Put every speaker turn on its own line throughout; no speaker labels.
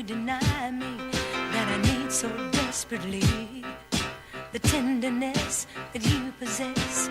deny me that I need so desperately. The tenderness that you possess.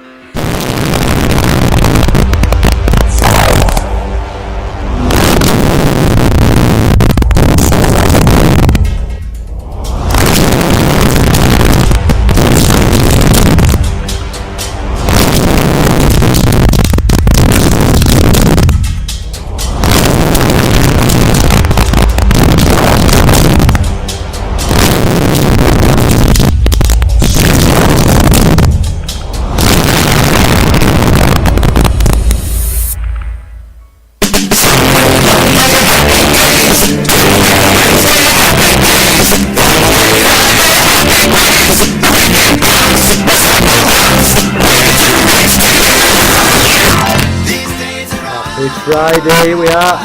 Friday, here we are.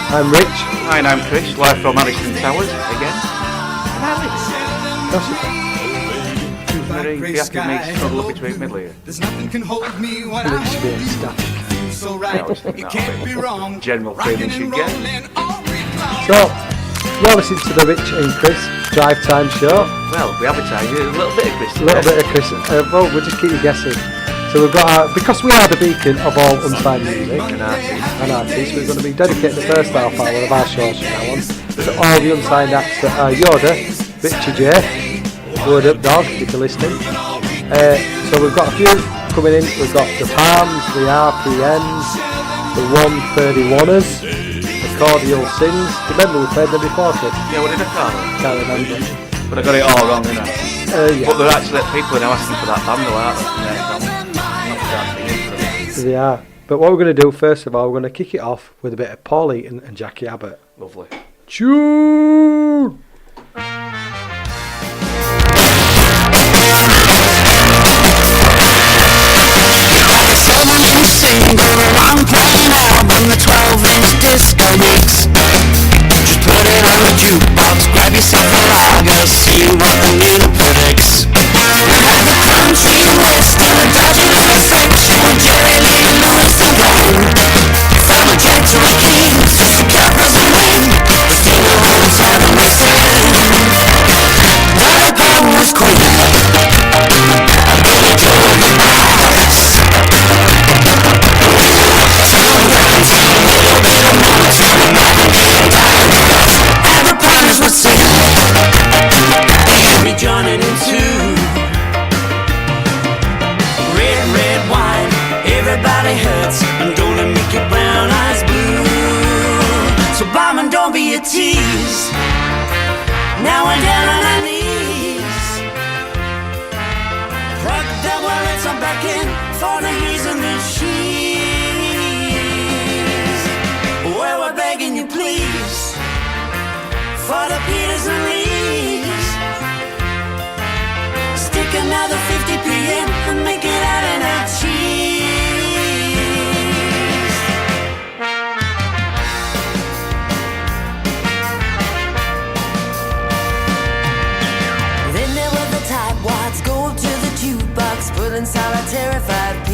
I'm Rich.
And I'm Chris, live from Addison Towers again. You have to make struggle between middle here.
There's nothing can hold me when I hold you. So right, it can't be wrong.
General feeling you get.
So, you're listening to the Rich and Chris Drive Time Show.
Well, we advertise a little bit of Chris today.
A little bit of Chris. Well, we'll just keep you guessing. So we've got because we are the beacon of all unsigned music and artists, we're going to be dedicating the first half hour of our show from now on to all the unsigned acts that are Yoda, Richard J, Word Up Dog, if you're listening. So we've got a few coming in. We've got the Palms, the RPNs, the 131ers, the Cordial Sins. Remember we played them before, Chris?
Yeah, what did I call them?
Can't remember.
But I got it all wrong, didn't I?
Yeah.
But they're actually people now asking for that band though, aren't they?
They are. But what we're going to do first of all, we're going to kick it off with a bit of Paul Eaton and Jackie Abbott.
Lovely.
Tune!
Someone who's single around playing album, the 12-inch disco mix. Just put it on the jukebox, grab yourself a lager, see what the needle predicts. We had the country and western, a dodgy little section, Jerry Lee Lewis and Wayne. From a jet to a king, Sister Capra's and Wayne, the single roots had a missing. Diana was queen, Billy Joel the bass. Sometimes a little bit of monotone, navigating diagrams. Every promise would sing, they had me joining in two. Red wine, everybody hurts, and don't it make your brown eyes blue? So barman, don't be a tease. Now we're down on our knees. Plug the wallets, I'm back in for the he's and the she's. Well, we're begging you please, for the Peters and Lees. Stick another 50p in and make it out in a cheese. Then there were the tightwads, go to the jukebox, put in solitary 5p.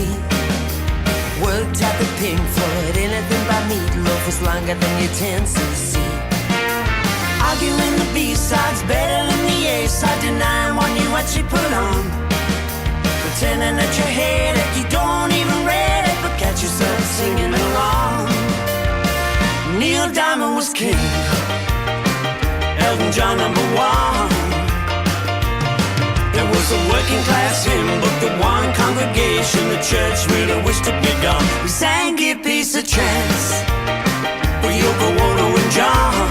Worked out the Pink Floyd, anything by Meatloaf was longer than your 10cc. Arguing the B-sides better than the A-side, denying one you what she put on. Pretending that you hate it, you don't even read it, but catch yourself singing along. Neil Diamond was king, Elton John number one. There was a working class hymn, but the one congregation the church really wished to be gone. We sang Give Peace a Chance for Yoko Ono and John.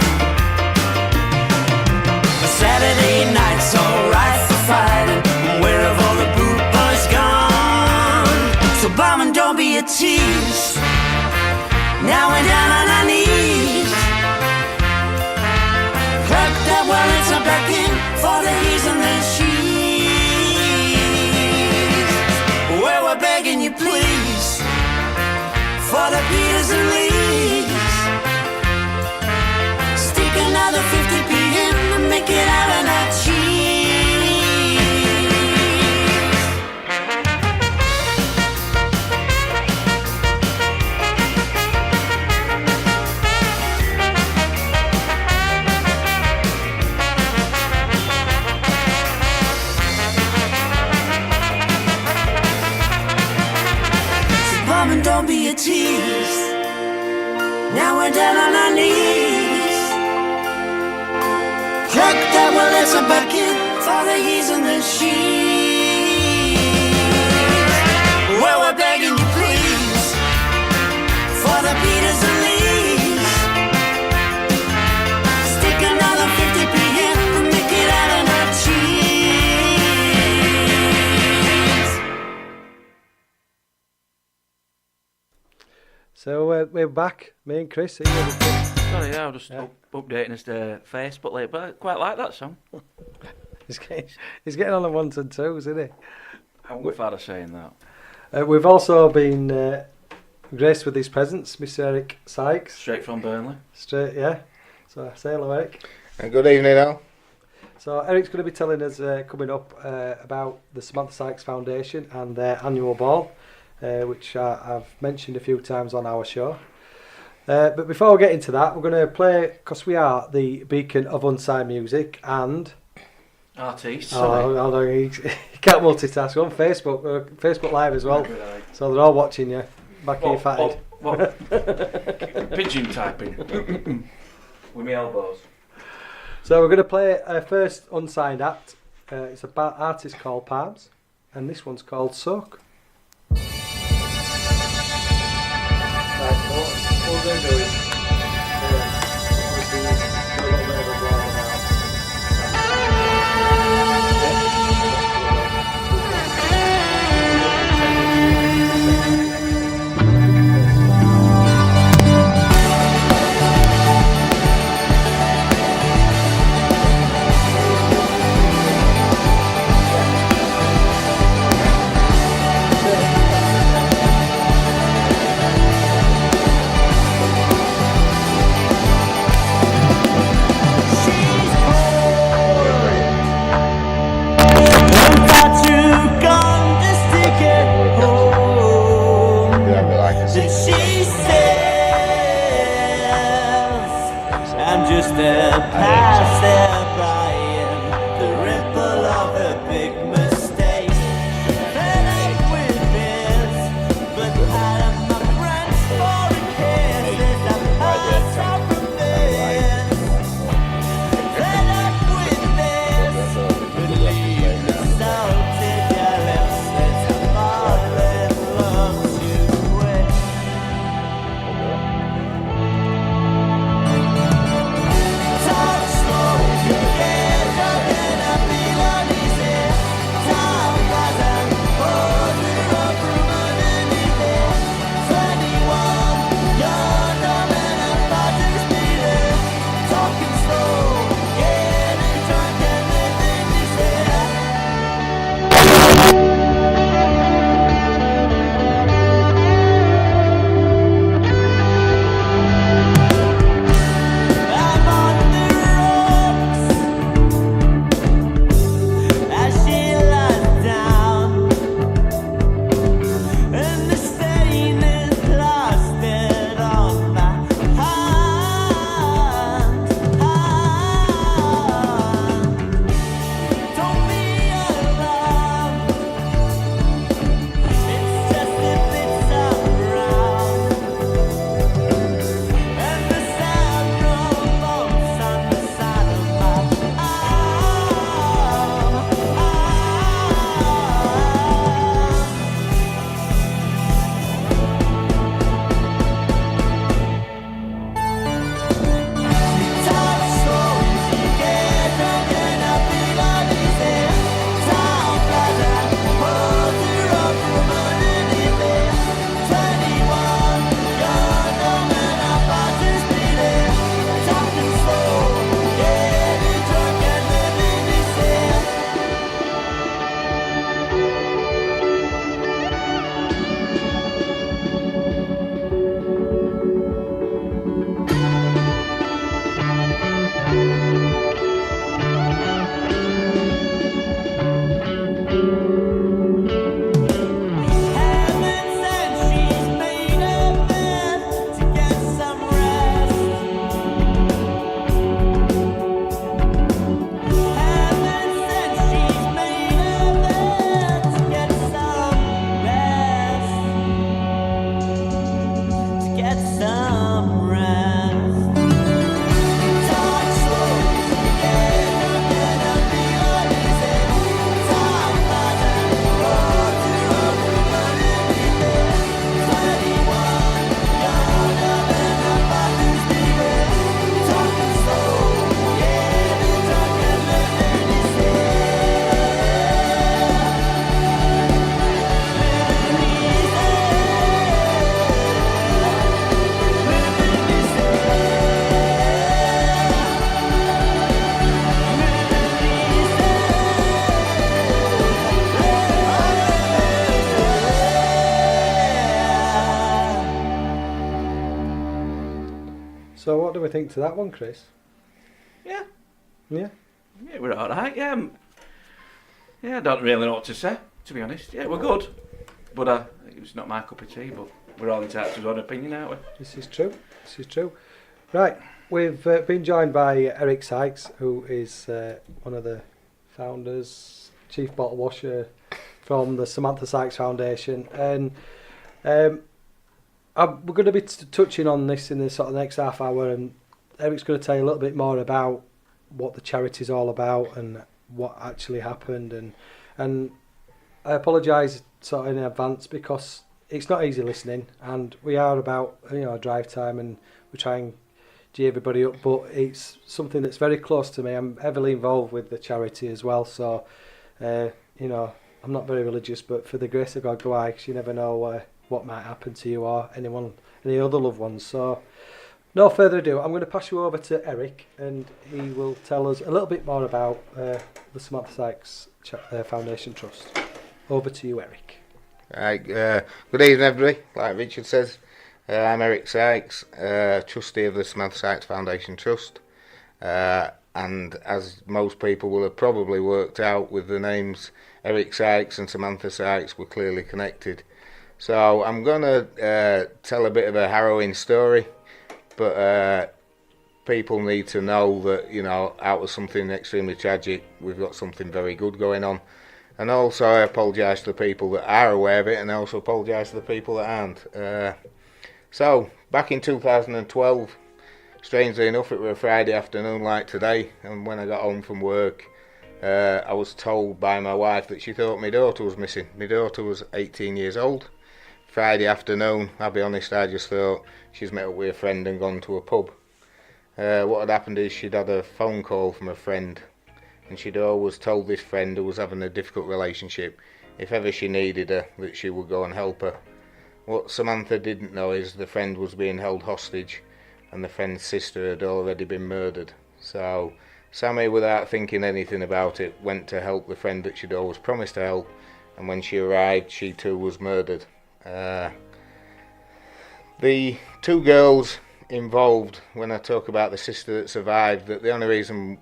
Saturday night's alright for fighting. Where have all the boot boys gone? So barman, don't be a tease. Now we're down on our knees. Crack that wallets are back in for the he's and the she's. Well, we're begging you please, for the Peters and Lees. Stick another 50p in and make it out in a cheese. be a tease. Now we're down on our knees. Clock that will let us back in for the he's and the she's. Well, we're begging you please, for the Peters and Lees. Stick another 50p in and make it out of our cheese.
So we're back, me and Chris. Are you ready, Chris?
Sorry, yeah, I'm just updating his Facebook lately, but I quite like that song.
He's getting on the ones and twos, isn't he?
I won't go far as saying that.
We've also been graced with these presents, Mr. Eric Sykes.
Straight from Burnley.
Straight, yeah. So say hello, Eric.
And good evening, Al.
So Eric's going to be telling us coming up about the Samantha Sykes Foundation and their annual ball, which I've mentioned a few times on our show. But before we get into that, we're going to play, because we are the beacon of unsigned music and...
Artiste.
Oh, you can't multitask. We're on Facebook Live as well. So they're all watching you. Back of your fat head.
What? Pigeon typing. With my elbows.
So we're going to play our first unsigned act. It's an artist called Palms, and this one's called Soak. Right, so what we're going to do is obviously do a little bit of a blog about.
Talk slow.
So what do we think to that one, Chris?
Yeah,
Yeah.
yeah, we're all right. Yeah, yeah. I don't really know what to say, to be honest. Yeah, we're good, but it's not my cup of tea. But we're all entitled to our own opinion, aren't we?
This is true. This is true. Right, we've been joined by Eric Sykes, who is one of the founders, chief bottle washer from the Samantha Sykes Foundation, and we're going to be touching on this in the sort of next half hour, and Eric's going to tell you a little bit more about what the charity's all about and what actually happened, and I apologise sort of in advance because it's not easy listening, and we are about drive time, and we try and gee everybody up, but it's something that's very close to me. I'm heavily involved with the charity as well, so I'm not very religious, but for the grace of God go I, 'cause you never know what might happen to you or any other loved ones. So no further ado, I'm going to pass you over to Eric, and he will tell us a little bit more about the Samantha Sykes Foundation Trust. Over to you, Eric.
Right, good evening everybody. Like Richard says, I'm Eric Sykes, trustee of the Samantha Sykes Foundation Trust, and as most people will have probably worked out, with the names Eric Sykes and Samantha Sykes, we're clearly connected. So I'm going to tell a bit of a harrowing story, but people need to know that, out of something extremely tragic, we've got something very good going on. And also I apologise to the people that are aware of it, and I also apologise to the people that aren't. So, back in 2012, strangely enough, it was a Friday afternoon like today, and when I got home from work, I was told by my wife that she thought my daughter was missing. My daughter was 18 years old. Friday afternoon, I'll be honest, I just thought she's met up with a friend and gone to a pub. What had happened is she'd had a phone call from a friend, and she'd always told this friend who was having a difficult relationship, if ever she needed her, that she would go and help her. What Samantha didn't know is the friend was being held hostage, and the friend's sister had already been murdered. So Sammy, without thinking anything about it, went to help the friend that she'd always promised to help, and when she arrived, she too was murdered. The two girls involved, when I talk about the sister that survived, that the only reason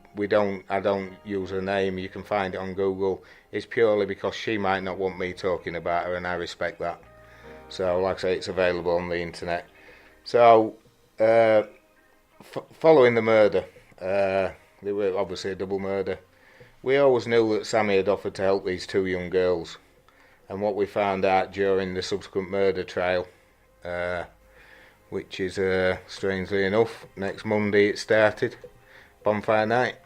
I don't use her name, you can find it on Google, is purely because she might not want me talking about her, and I respect that. So like I say, it's available on the internet. So following the murder, they were obviously a double murder, we always knew that Sammy had offered to help these two young girls, and what we found out during the subsequent murder trial, which is, strangely enough, next Monday it started, bonfire night.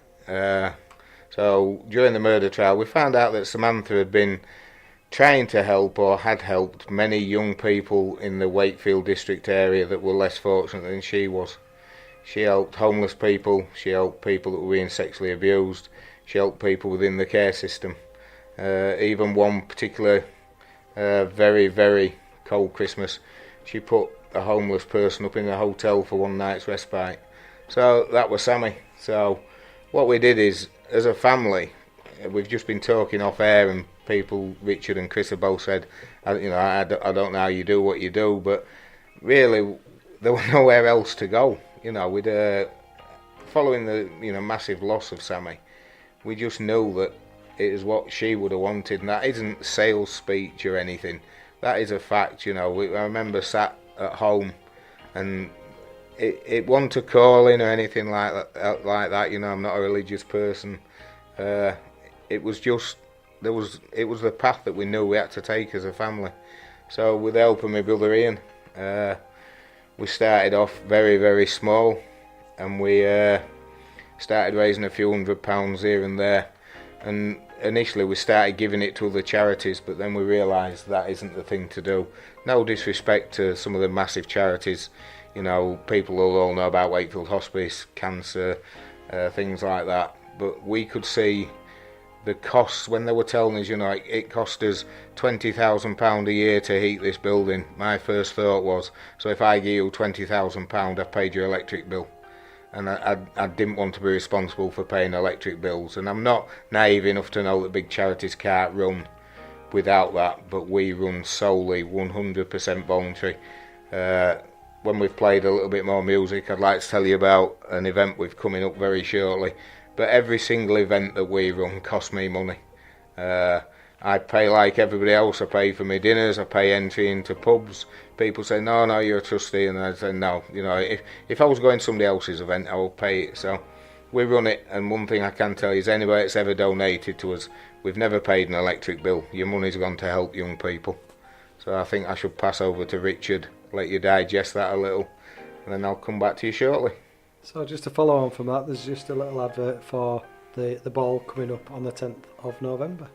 So during the murder trial, we found out that Samantha had been trying to help, or had helped, many young people in the Wakefield district area that were less fortunate than she was. She helped homeless people, she helped people that were being sexually abused, she helped people within the care system. Even one particular very, very cold Christmas, she put a homeless person up in a hotel for one night's respite. So that was Sammy. So what we did is, as a family, we've just been talking off air, and people, Richard and Chris, have both said, I don't know how you do what you do, but really there was nowhere else to go. We'd following the massive loss of Sammy, we just knew that it is what she would have wanted, and that isn't sales speech or anything. That is a fact. I remember sat at home, and it wasn't a calling or anything like that. I'm not a religious person. It was just it was the path that we knew we had to take as a family. So with the help of my brother Ian, we started off very, very small, and we started raising a few £100 here and there, and initially we started giving it to other charities, but then we realised that isn't the thing to do. No disrespect to some of the massive charities, people will all know about Wakefield Hospice, cancer, things like that, but we could see the costs when they were telling us, it cost us £20,000 a year to heat this building. My first thought was, so if I give you £20,000, I've paid your electric bill. And I didn't want to be responsible for paying electric bills. And I'm not naive enough to know that big charities can't run without that, but we run solely 100% voluntary. when we've played a little bit more music, I'd like to tell you about an event we've coming up very shortly. But every single event that we run costs me money. I pay like everybody else. I pay for my dinners, I pay entry into pubs. People say, no, you're a trustee, and I say, no, if I was going to somebody else's event, I will pay it. So we run it, and one thing I can tell you is anybody that's ever donated to us, we've never paid an electric bill. Your money's gone to help young people. So I think I should pass over to Richard, let you digest that a little, and then I'll come back to you shortly.
So just to follow on from that, there's just a little advert for the ball coming up on the 10th of November.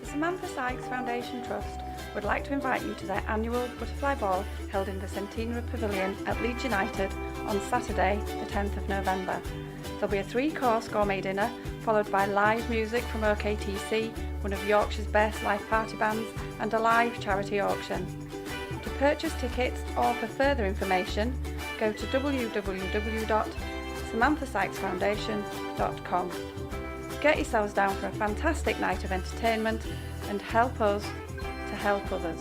The Samantha Sykes Foundation Trust would like to invite you to their annual Butterfly Ball held in the Centenary Pavilion at Leeds United on Saturday the 10th of November. There'll be a 3-course gourmet dinner followed by live music from OKTC, one of Yorkshire's best live party bands, and a live charity auction. To purchase tickets or for further information, go to www.samanthasykesfoundation.com. Get yourselves down for a fantastic night of entertainment and help us to help others.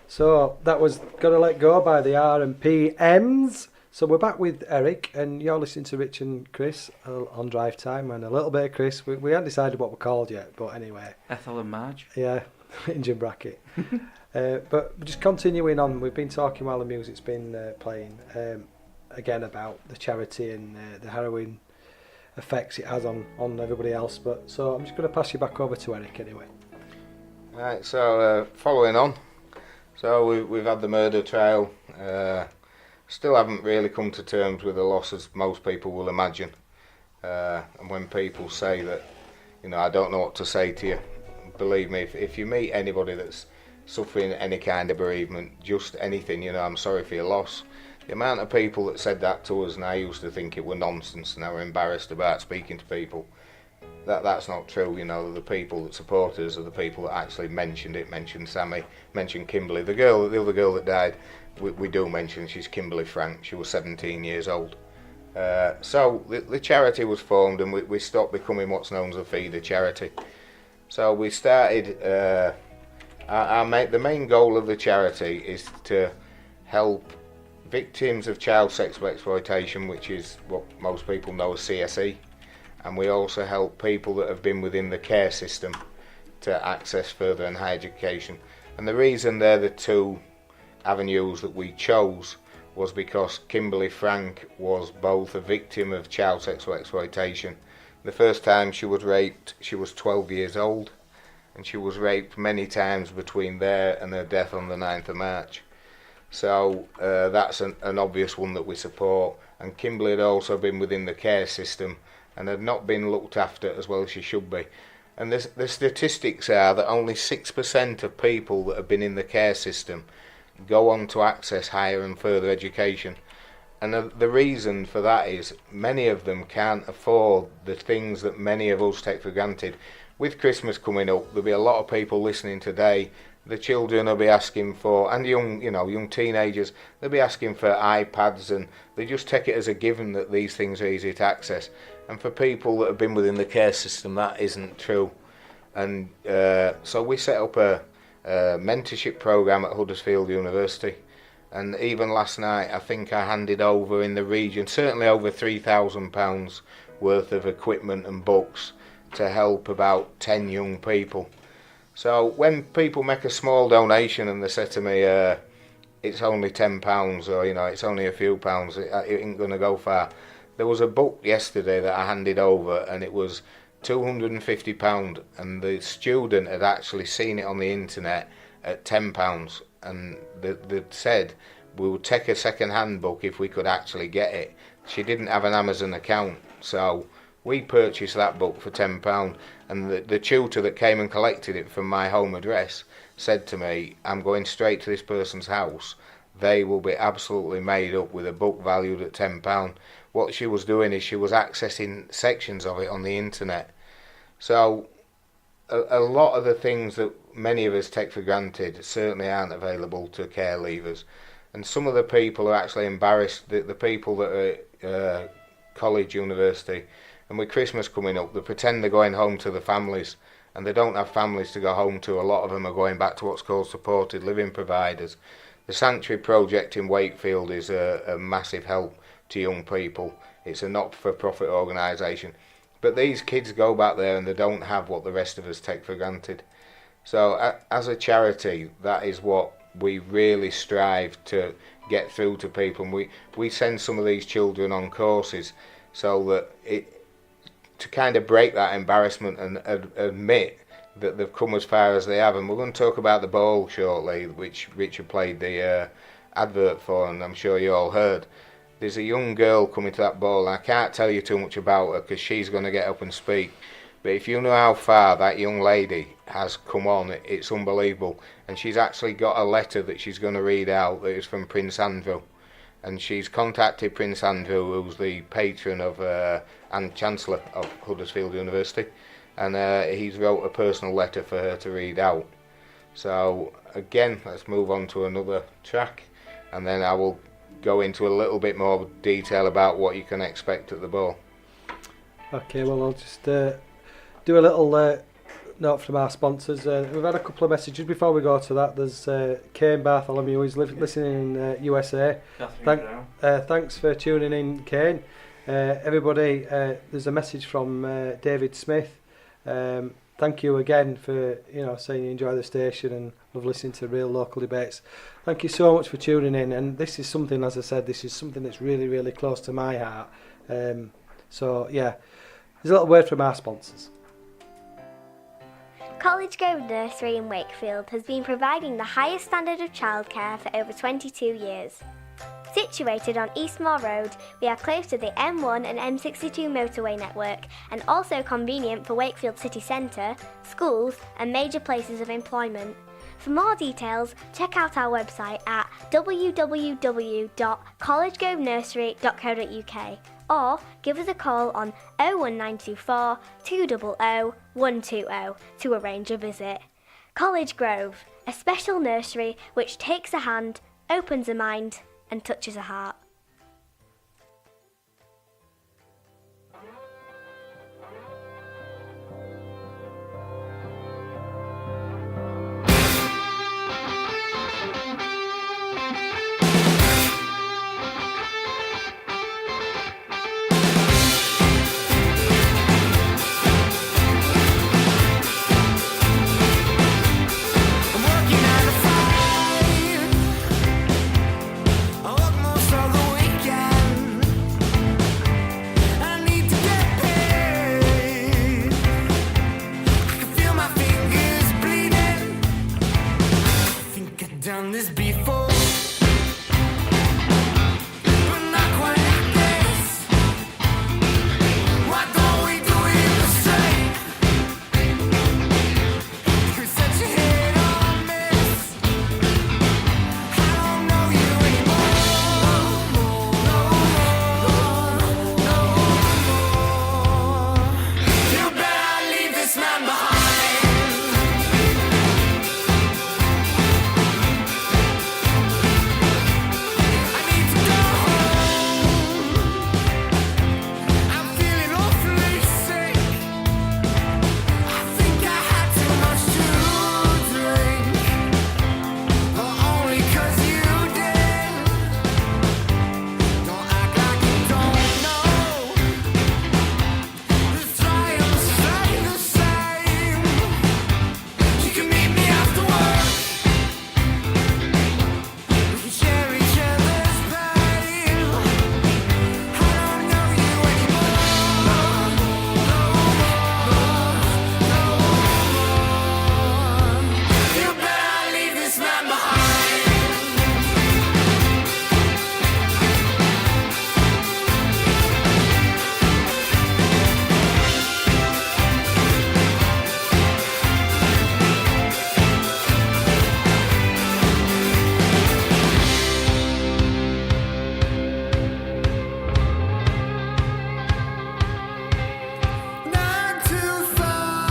So that was Gotta Let Go by the R&PMs. So we're back with Eric, and you're listening to Rich and Chris on Drive Time, and a little bit of Chris. We haven't decided what we're called yet, but anyway.
Ethel and Marge.
Yeah, engine bracket. But just continuing on, we've been talking while the music's been playing, again about the charity and the harrowing effects it has on everybody else. But so I'm just going to pass you back over to Eric anyway.
Right, so following on. So we've had the murder trial, still haven't really come to terms with the loss, as most people will imagine. And when people say that, I don't know what to say to you, believe me, if you meet anybody that's suffering any kind of bereavement, just anything, you know, I'm sorry for your loss. The amount of people that said that to us, and I used to think it were nonsense, and I were embarrassed about speaking to people. That's not true, you know. The people that support us are the people that actually mentioned it, mentioned Sammy, mentioned Kimberly. The other girl that died, we do mention, she's Kimberly Frank. She was 17 years old. So the charity was formed, and we stopped becoming what's known as a feeder charity. So we started, the main goal of the charity is to help victims of child sexual exploitation, which is what most people know as CSE, and we also help people that have been within the care system to access further and higher education. And the reason they're the two avenues that we chose was because Kimberly Frank was both a victim of child sexual exploitation. The first time she was raped, she was 12 years old, and she was raped many times between there and her death on the 9th of March. So that's an obvious one that we support. And Kimberly had also been within the care system and had not been looked after as well as she should be. And the statistics are that only 6% of people that have been in the care system go on to access higher and further education. And the reason for that is many of them can't afford the things that many of us take for granted. With Christmas coming up, there'll be a lot of people listening today. The children will be asking for, and young teenagers, they'll be asking for iPads, and they just take it as a given that these things are easy to access. And for people that have been within the care system, that isn't true. And so we set up a mentorship program at Huddersfield University. And even last night, I think I handed over in the region, certainly over £3,000 worth of equipment and books to help about 10 young people. So when people make a small donation and they say to me, it's only £10, or it's only a few pounds, it ain't going to go far. There was a book yesterday that I handed over, and it was £250, and the student had actually seen it on the internet at £10, and they said we would take a second-hand book if we could actually get it. She didn't have an Amazon account, so we purchased that book for £10, and the tutor that came and collected it from my home address said to me, I'm going straight to this person's house. They will be absolutely made up with a book valued at £10. What she was doing is she was accessing sections of it on the internet. So a lot of the things that many of us take for granted certainly aren't available to care leavers. And some of the people are actually embarrassed, the people that are college, university, and with Christmas coming up, they pretend they're going home to the families, and they don't have families to go home to. A lot of them are going back to what's called supported living providers. The Sanctuary Project in Wakefield is a massive help to young people. It's a not-for-profit organisation. But these kids go back there and they don't have what the rest of us take for granted. So as a charity, that is what we really strive to get through to people. And we send some of these children on courses so that to kind of break that embarrassment and admit that they've come as far as they have. And we're going to talk about the ball shortly, which Richard played the advert for, and I'm sure you all heard. There's a young girl coming to that ball, and I can't tell you too much about her because she's going to get up and speak. But if you know how far that young lady has come on, it's unbelievable. And she's actually got a letter that she's going to read out that is from Prince Andrew. And she's contacted Prince Andrew, who's the patron of and Chancellor of Huddersfield University. And he's wrote a personal letter for her to read out. So again, let's move on to another track, and then I will go into a little bit more detail about what you can expect at the ball. Okay, well I'll just do a little note from our sponsors. We've had a couple of messages before we go to that. There's Kane Bartholomew, who's listening in USA. Thanks for tuning in, Kane. Everybody, there's a message from David Smith. Thank you again for saying you enjoy the station and love listening to real local debates. Thank you so much for tuning in, and this is something, as I said, this is something that's really, really close to my heart. So yeah, there's a little word from our sponsors.
College Grove Nursery in Wakefield has been providing the highest standard of childcare for over 22 years. Situated on Eastmoor Road, we are close to the M1 and M62 motorway network and also convenient for Wakefield city centre, schools and major places of employment. For more details, check out our website at www.collegegrovenursery.co.uk or give us a call on 01924 200 120 to arrange a visit. College Grove, a special nursery which takes a hand, opens a mind and touches a heart.
I'm working 9 to 5. I work most of the weekend. I need to get paid. I can feel my fingers bleeding. I think I've done this before, but not quite like this. Why don't we do it the same? You set your head on this. I don't know you anymore. No more. You better leave this man behind. I need to go home. I'm feeling awfully sick. I think I had too much to drink, but only 'cause you did. Don't act like you don't know. Just try and stay the same. You can meet me after work. We can share each other's pain. I don't know you anymore. You better leave this man behind. Not too far.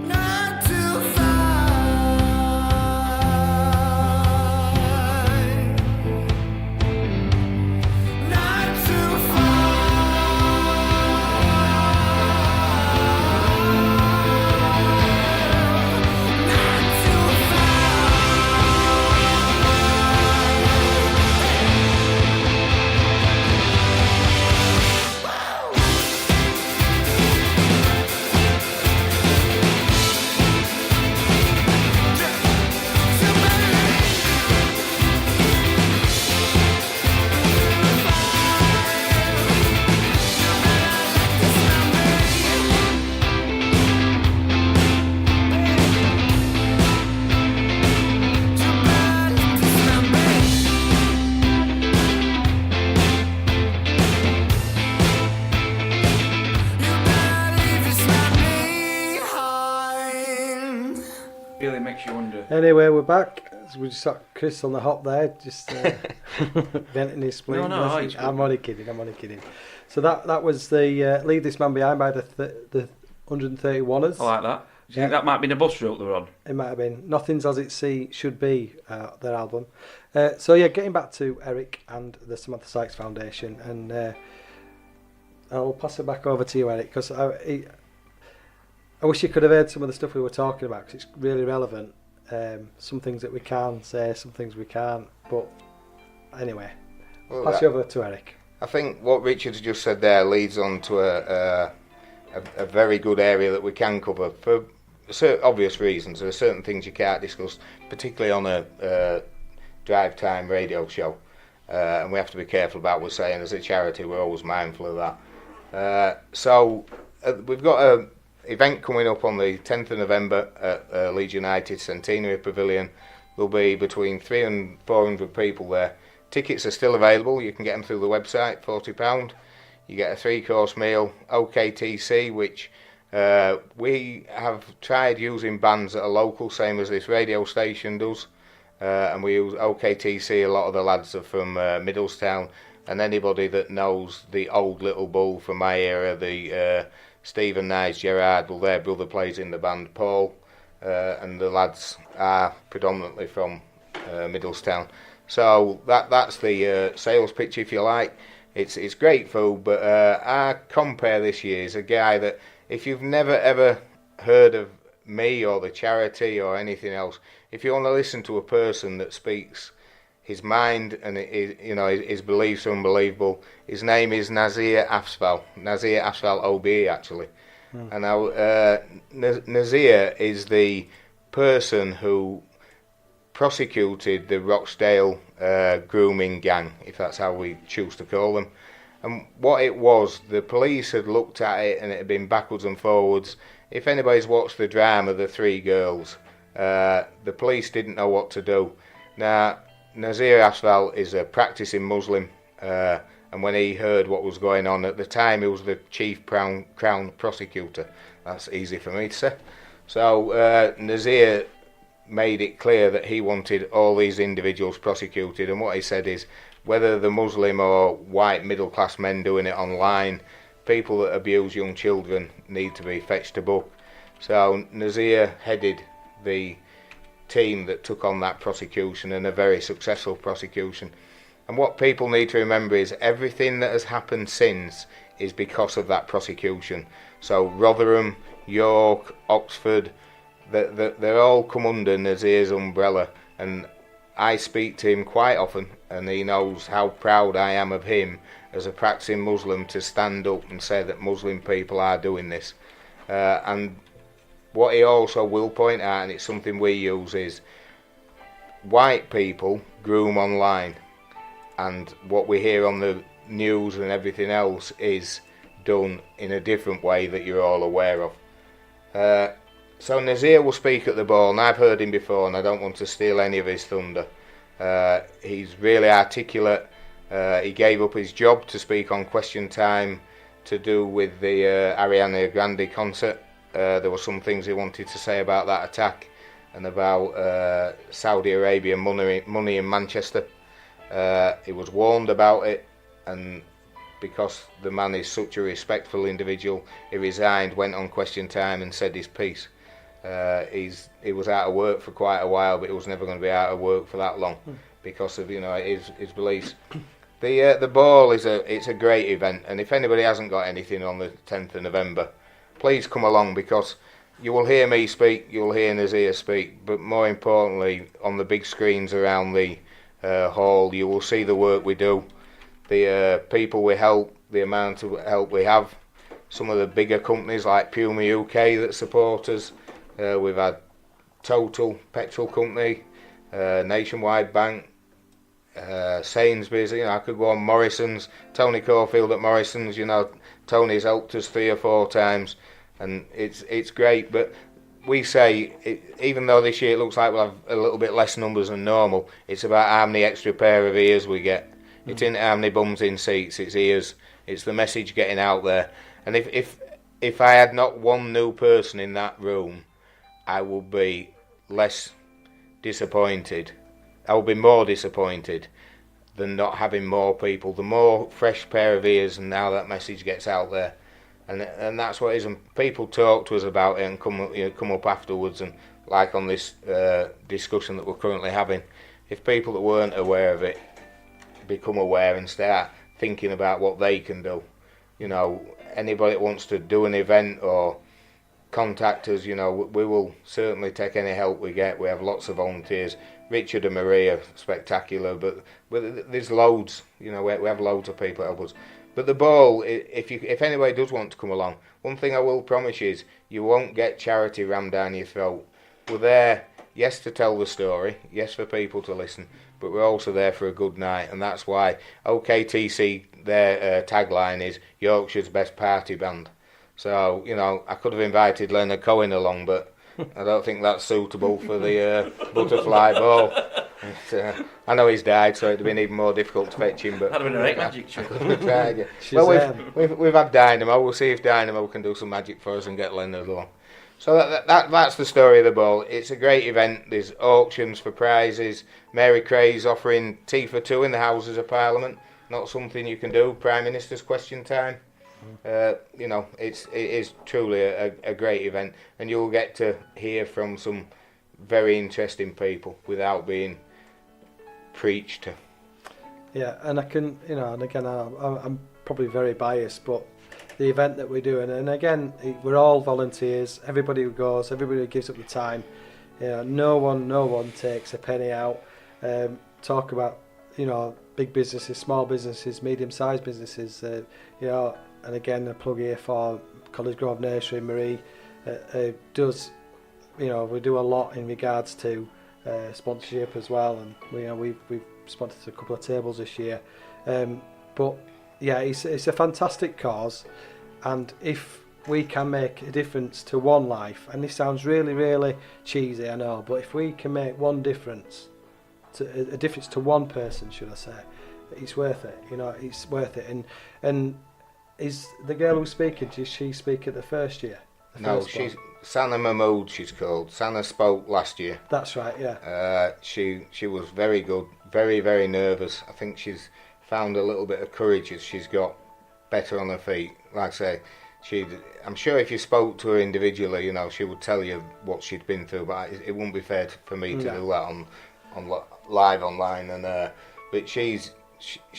Not too far. Not too
Really makes you wonder.
Anyway, we're back. So we just got Chris on the hop there, just venting his spleen.
No, it's
I'm
good.
only kidding. So that was the Leave This Man Behind by the 131ers.
I like that. Do you
Yeah.
think that might be the bus route they were on?
It might have been Nothing's As It Should Be, their album. So yeah, getting back to Eric and the Samantha Sykes Foundation, and I'll pass it back over to you, Eric, because I wish you could have heard some of the stuff we were talking about, because it's really relevant. Some things that we can say, some things we can't. But anyway,
Well,
pass you over to Eric.
I think what Richard's just said there leads on to a very good area that we can cover for obvious reasons. There are certain things you can't discuss, particularly on a drive time radio show, and we have to be careful about what we're saying. As a charity, we're always mindful of that. So we've got a event coming up on the 10th of November at Leeds United Centenary Pavilion. There'll be between 300 and 400 people there. Tickets are still available. You can get them through the website, £40. You get a 3-course meal, OKTC, which we have tried using bands that are local, same as this radio station does. And we use OKTC. A lot of the lads are from Middlestown, and anybody that knows the Old Little Bull from my era, the Stephen Nyes Gerard, well, their brother plays in the band, Paul, and the lads are predominantly from Middlestown. So that's the sales pitch, if you like. It's great food, but our compare this year is a guy that, if you've never ever heard of me or the charity or anything else, if you want to listen to a person that speaks his mind and his beliefs are unbelievable, his name is Nazir Afzal OBE, actually. And now Nazir is the person who prosecuted the Rochdale grooming gang, if that's how we choose to call them. And what it was, the police had looked at it and it had been backwards and forwards. If anybody's watched the drama, The Three Girls, the police didn't know what to do. Now, Nazir Afzal is a practicing Muslim, and when he heard what was going on at the time, he was the chief crown prosecutor. That's easy for me to say. So Nazir made it clear that he wanted all these individuals prosecuted, and what he said is, whether the Muslim or white middle class men doing it online, people that abuse young children need to be fetched to book. So Nazir headed the team that took on that prosecution, and a very successful prosecution. And what people need to remember is everything that has happened since is because of that prosecution. So Rotherham, York, Oxford, they're all come under Nazir's umbrella, and I speak to him quite often, and he knows how proud I am of him as a practicing Muslim to stand up and say that Muslim people are doing this. And what he also will point out, and it's something we use, is white people groom online, and what we hear on the news and everything else is done in a different way that you're all aware of. So Nazir will speak at the ball, and I've heard him before, and I don't want to steal any of his thunder. He's really articulate. He gave up his job to speak on Question Time to do with the Ariana Grande concert. There were some things he wanted to say about that attack and about Saudi Arabia money in Manchester. He was warned about it, and because the man is such a respectful individual, he resigned, went on Question Time and said his piece. He was out of work for quite a while, but he was never going to be out of work for that long because of his beliefs. The ball it's a great event, and if anybody hasn't got anything on the 10th of November, please come along, because you will hear me speak, you'll hear Nazir speak, but more importantly, on the big screens around the hall, you will see the work we do, the people we help, the amount of help we have. Some of the bigger companies like Puma UK that support us. We've had Total Petrol Company, Nationwide Bank, Sainsbury's, I could go on, Morrison's, Tony Caulfield at Morrison's, Tony's helped us 3 or 4 times, and it's great. But we say, even though this year it looks like we'll have a little bit less numbers than normal, it's about how many extra pair of ears we get. It isn't how many bums in seats, it's ears. It's the message getting out there. And if I had not one new person in that room, I would be less disappointed. I would be more disappointed than not having more people. The more fresh pair of ears, and now that message gets out there, and that's what it is. And people talk to us about it and come up afterwards, and like on this discussion that we're currently having, if people that weren't aware of it become aware and start thinking about what they can do, anybody that wants to do an event or contact us, we will certainly take any help we get. We have lots of volunteers. Richard and Maria are spectacular, but there's loads, we have loads of people help us. But the ball, if anybody does want to come along, one thing I will promise you is you won't get charity rammed down your throat. We're there, yes, to tell the story, yes, for people to listen, but we're also there for a good night, and that's why OKTC, their tagline is Yorkshire's best party band. So, I could have invited Leonard Cohen along, but I don't think that's suitable for the butterfly ball. I know he's died, so it'd have been even more difficult to fetch him. But
That'd have been a great magic trick.
Well, we've had Dynamo. We'll see if Dynamo can do some magic for us and get Leonard along. So that's the story of the ball. It's a great event. There's auctions for prizes. Mary Craig's offering tea for two in the Houses of Parliament. Not something you can do. Prime Minister's question time. You know, it is truly a great event, and you'll get to hear from some very interesting people without being preached to.
Yeah, and I can, you know, and again, I'm probably very biased, but the event that we're doing, and again, we're all volunteers. Everybody who goes, everybody who gives up the time. You know, no one takes a penny out. Talk about, you know, big businesses, small businesses, medium-sized businesses. You know, and again, a plug here for College Grove Nursery. Marie does, you know, we do a lot in regards to sponsorship as well, and we've sponsored a couple of tables this year. But yeah, it's a fantastic cause, and if we can make a difference to one life, and this sounds really, really cheesy, I know, but if we can make one difference, a difference to one person, should I say, it's worth it. You know, it's worth it. And is the girl who's speaking? Does she speak at the first year?
No, she's Sana Mahmood. She's called. Sana spoke last year.
That's right. Yeah.
She was very good. Very, very nervous. I think she's found a little bit of courage as she's got better on her feet. Like I say, I'm sure if you spoke to her individually, you know, she would tell you what she'd been through. But it wouldn't be fair for me to do that on live online. And but she's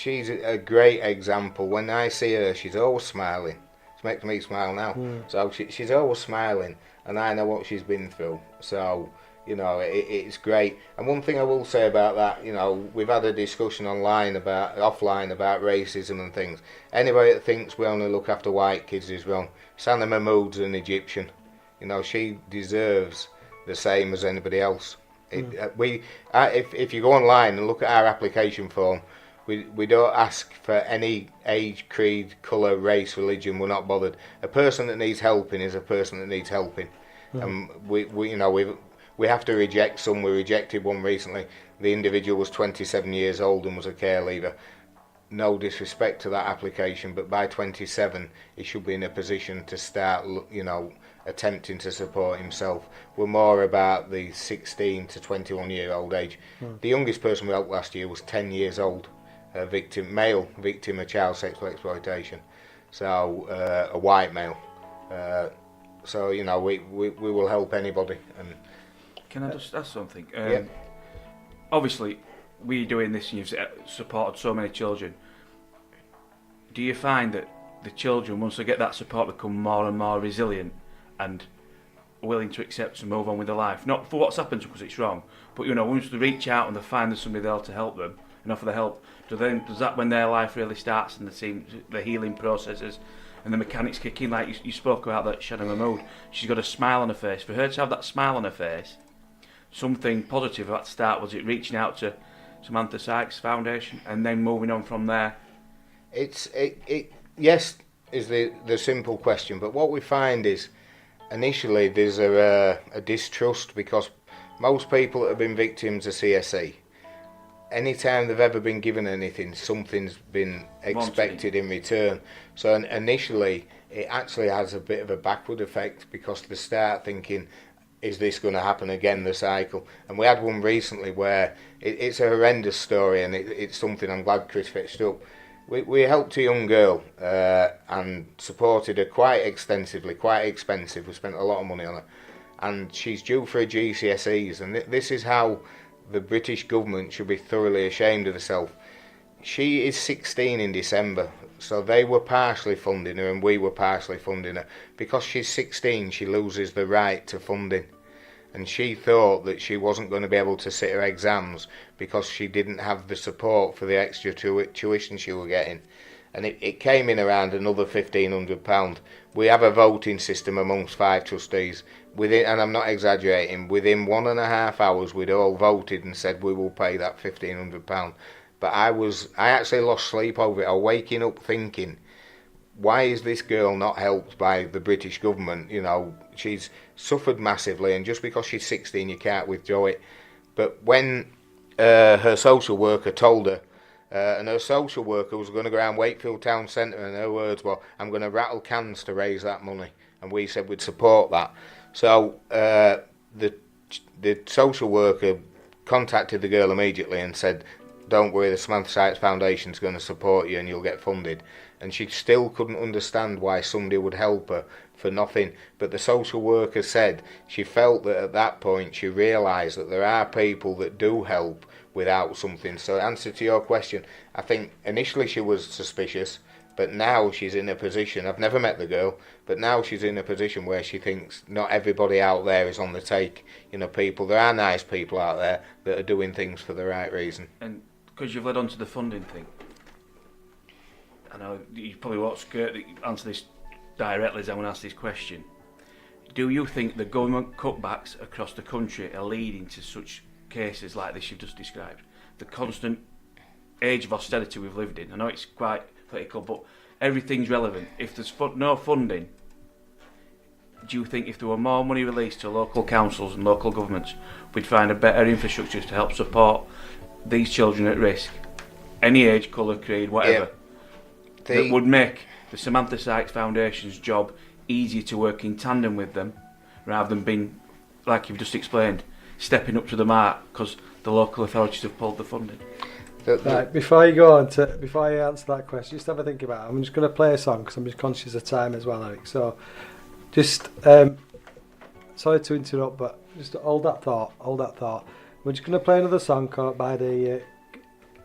a great example. When I see her, she's always smiling. It makes me smile now. So she's always smiling, and I know what she's been through. So, you know, it's great. And one thing I will say about that, you know, we've had a discussion offline about racism and things. Anybody that thinks we only look after white kids is wrong. Sana Mahmood's an Egyptian. You know, she deserves the same as anybody else. If you go online and look at our application form, we don't ask for any age, creed, colour, race, religion. We're not bothered. A person that needs helping is a person that needs helping. And we have to reject some. We rejected one recently. The individual was 27 years old and was a care leaver. No disrespect to that application, but by 27 he should be in a position to start, you know, attempting to support himself. We're more about the 16 to 21 year old age. The youngest person we helped last year was 10 years old. Male victim of child sexual exploitation, so a white male. So, you know, we will help anybody. And
can I just ask something?
Yeah.
Obviously, we're doing this and you've supported so many children. Do you find that the children, once they get that support, become more and more resilient and willing to accept and move on with their life? Not for what's happened to them because it's wrong, but, you know, once they reach out and they find there's somebody there to help them and offer the help, does that when their life really starts and the healing processes and the mechanics kick in? Like you spoke about that Sana Mahmood, she's got a smile on her face. For her to have that smile on her face, something positive at the start. Was it reaching out to Samantha Sykes Foundation and then moving on from there?
Yes is the simple question, but what we find is initially there's a distrust, because most people that have been victims of CSE, anytime they've ever been given anything, something's been expected in return. So initially it actually has a bit of a backward effect, because they start thinking, is this going to happen again, the cycle? And we had one recently where it's a horrendous story, and it's something I'm glad Chris fetched up. We helped a young girl and supported her quite extensively, quite expensive. We spent a lot of money on her, and she's due for her GCSEs, and this is how the British government should be thoroughly ashamed of herself. She is 16 in December, so they were partially funding her and we were partially funding her. Because she's 16, she loses the right to funding, and she thought that she wasn't going to be able to sit her exams because she didn't have the support for the extra tuition she was getting. And it came in around another £1,500. We have a voting system amongst 5 trustees. And I'm not exaggerating, within 1.5 hours we'd all voted and said we will pay that £1,500. But I actually lost sleep over it. I was waking up thinking, why is this girl not helped by the British government? You know, she's suffered massively, and just because she's 16 you can't withdraw it. But when her social worker told her, and her social worker was going to go around Wakefield Town Centre, and her words were, I'm going to rattle cans to raise that money, and we said we'd support that. So the social worker contacted the girl immediately and said, don't worry, the Samantha Sykes Foundation is going to support you and you'll get funded. And she still couldn't understand why somebody would help her for nothing. But the social worker said she felt that at that point she realised that there are people that do help without something. So answer to your question, I think initially she was suspicious, but now she's in a position, I've never met the girl, but now she's in a position where she thinks not everybody out there is on the take. You know, there are nice people out there that are doing things for the right reason.
And because you've led on to the funding thing, I know you probably won't answer this directly as I want to ask this question. Do you think the government cutbacks across the country are leading to such cases like this you've just described? The constant age of austerity we've lived in. I know it's quite political, but everything's relevant. If there's no funding, do you think if there were more money released to local councils and local governments, we'd find a better infrastructure to help support these children at risk, any age, colour, creed, whatever, that would make the Samantha Sykes Foundation's job easier to work in tandem with them, rather than being, like you've just explained, stepping up to the mark because the local authorities have pulled the funding?
Right, before you answer that question, just have a think about it. I'm just going to play a song because I'm just conscious of time as well, Eric. So, just sorry to interrupt, but just hold that thought. We're just going to play another song by the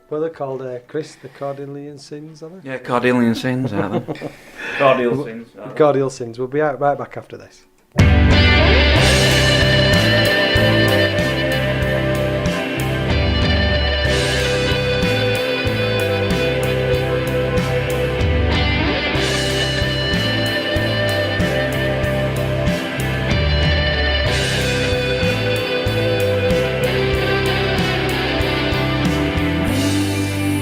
what are they called? Chris, the Cordelia Sins, are they?
Yeah, Cordelia Sins, aren't they? Cordial Sins.
Cordial Sins. We'll be right back after this.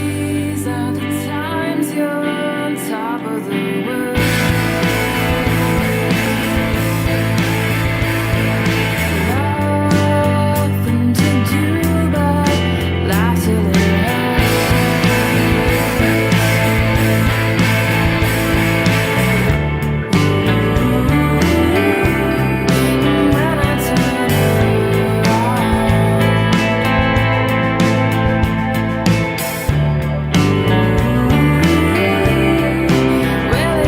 These are the times you're on top of the world. Nothing to do but laugh till it hurts. When I turn around, well,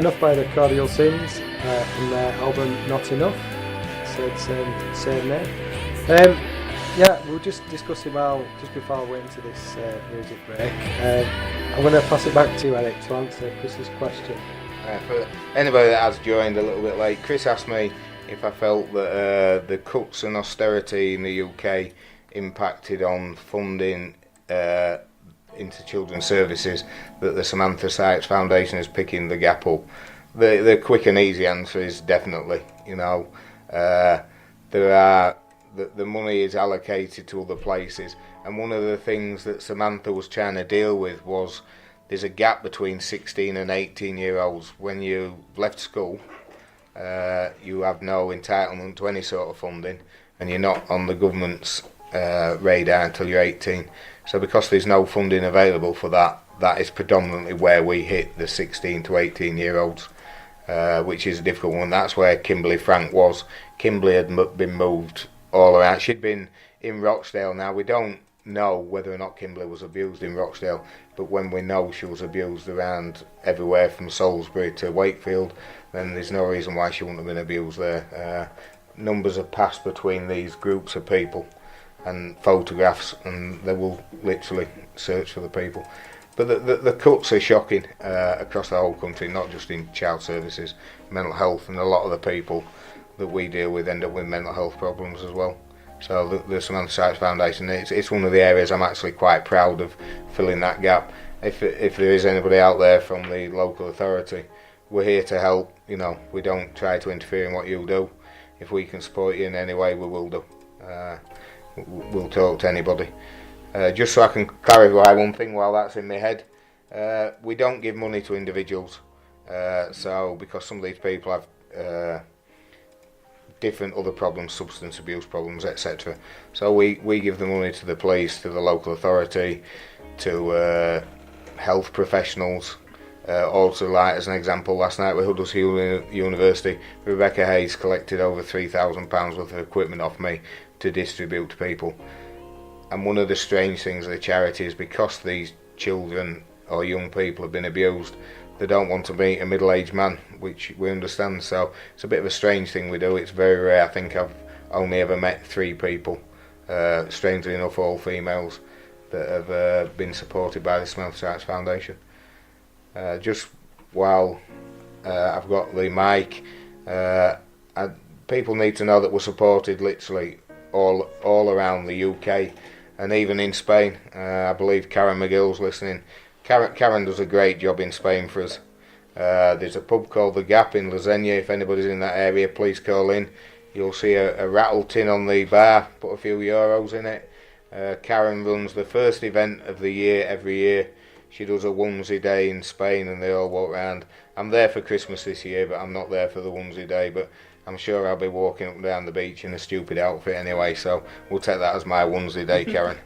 Enough by the Cordial Sins from their album Not Enough. Said same name. Yeah, we were just discussing just before we went into this music break. I'm going to pass it back to you, Eric, to answer Chris's question.
For anybody that has joined a little bit late, Chris asked me if I felt that the cuts and austerity in the UK impacted on funding into children's services, that the Samantha Sykes Foundation is picking the gap up. The quick and easy answer is definitely. The money is allocated to other places, and one of the things that Samantha was trying to deal with was there's a gap between 16 and 18 year olds. When you left school, you have no entitlement to any sort of funding, and you're not on the government's radar until you're 18. So because there's no funding available for that, that is predominantly where we hit the 16 to 18 year olds, which is a difficult one. That's where Kimberly Frank was. Kimberly had been moved all around. She'd been in Rochdale. Now, we don't know whether or not Kimberly was abused in Rochdale, but when we know she was abused around everywhere from Salisbury to Wakefield, then there's no reason why she wouldn't have been abused there. Numbers have passed between these groups of people and photographs, and they will literally search for the people. But the cuts are shocking across the whole country, not just in child services, mental health, and a lot of the people that we deal with end up with mental health problems as well. So the Samantha Sykes Foundation, it's one of the areas I'm actually quite proud of filling that gap. If there is anybody out there from the local authority, we're here to help. We don't try to interfere in what you do. If we can support you in any way, we will do. We'll talk to anybody. Just so I can clarify one thing while that's in my head, we don't give money to individuals. So because some of these people have different other problems, substance abuse problems, etc. So we give the money to the police, to the local authority, to health professionals. Also, like as an example, last night with Huddersfield University, Rebecca Hayes collected over £3,000 worth of equipment off me to distribute to people. And one of the strange things of the charity is because these children or young people have been abused, they don't want to meet a middle-aged man, which we understand. So it's a bit of a strange thing we do. It's very rare. I think I've only ever met 3 people, strangely enough all females, that have been supported by the Samantha Sykes Foundation. Just while I've got the mic, people need to know that we're supported literally all around the UK and even in Spain. I believe Karen McGill's listening. Karen does a great job in Spain for us. There's a pub called The Gap in Lasagna. If anybody's in that area, please call in. You'll see a rattle tin on the bar, put a few euros in it. Karen runs the first event of the year every year. She does a onesie day in Spain and they all walk around. I'm there for Christmas this year, but I'm not there for the onesie day, but I'm sure I'll be walking up and down the beach in a stupid outfit anyway, so we'll take that as my onesie day, Karen.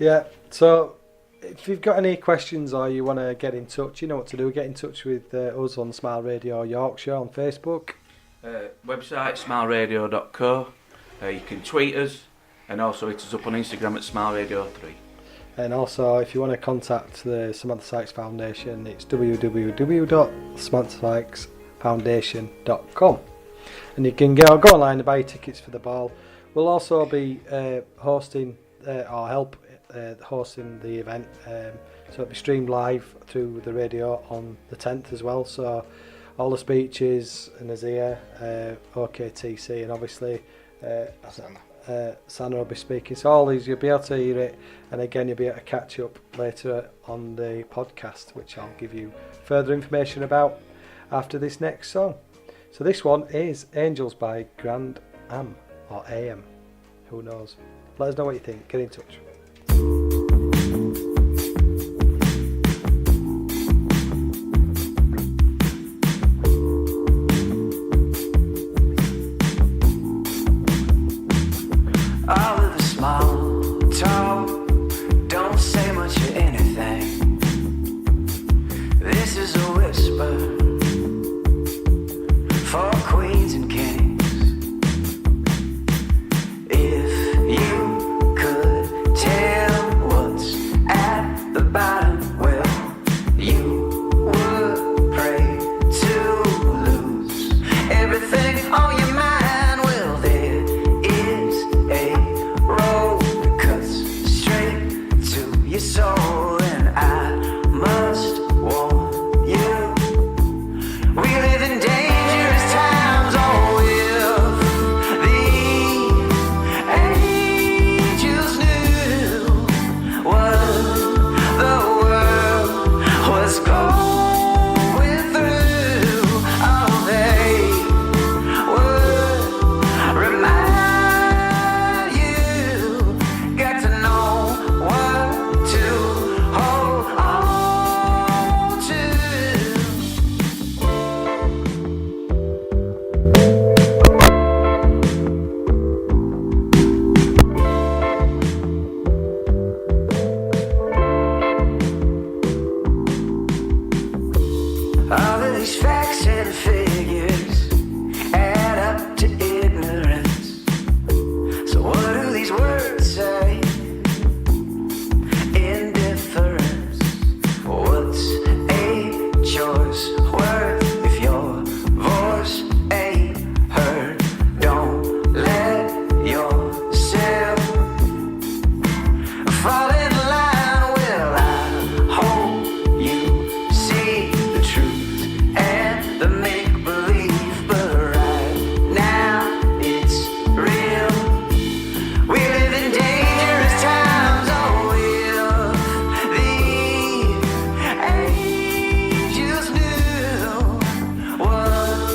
Yeah, so if you've got any questions or you want to get in touch, you know what to do. Get in touch with us on Smile Radio Yorkshire on Facebook.
Website smileradio.co. You can tweet us, and also hit us up on Instagram at smileradio3.
And also, if you want to contact the Samantha Sykes Foundation, it's www.samanthasykesfoundation.com. And you can go online and buy tickets for the ball. We'll also be hosting the event. So it'll be streamed live through the radio on the 10th as well. So all the speeches, Nazir, OKTC, and obviously Sana will be speaking. So all these, you'll be able to hear it, and again you'll be able to catch up later on the podcast, which I'll give you further information about after this next song. So this one is Angels by Grand Am, or AM, who knows. Let us know what you think, get in touch.
I live a small talk, don't say much of anything. This is a whisper for queens and kings. If you could All of these facts and figures add up to ignorance. So what do these words say? Indifference. What's a choice worth if your voice ain't heard? Don't let yourself fall in line. Well, I hope you see the truth and the make-believe, but right now it's real. We live in dangerous times, oh, if the angels knew what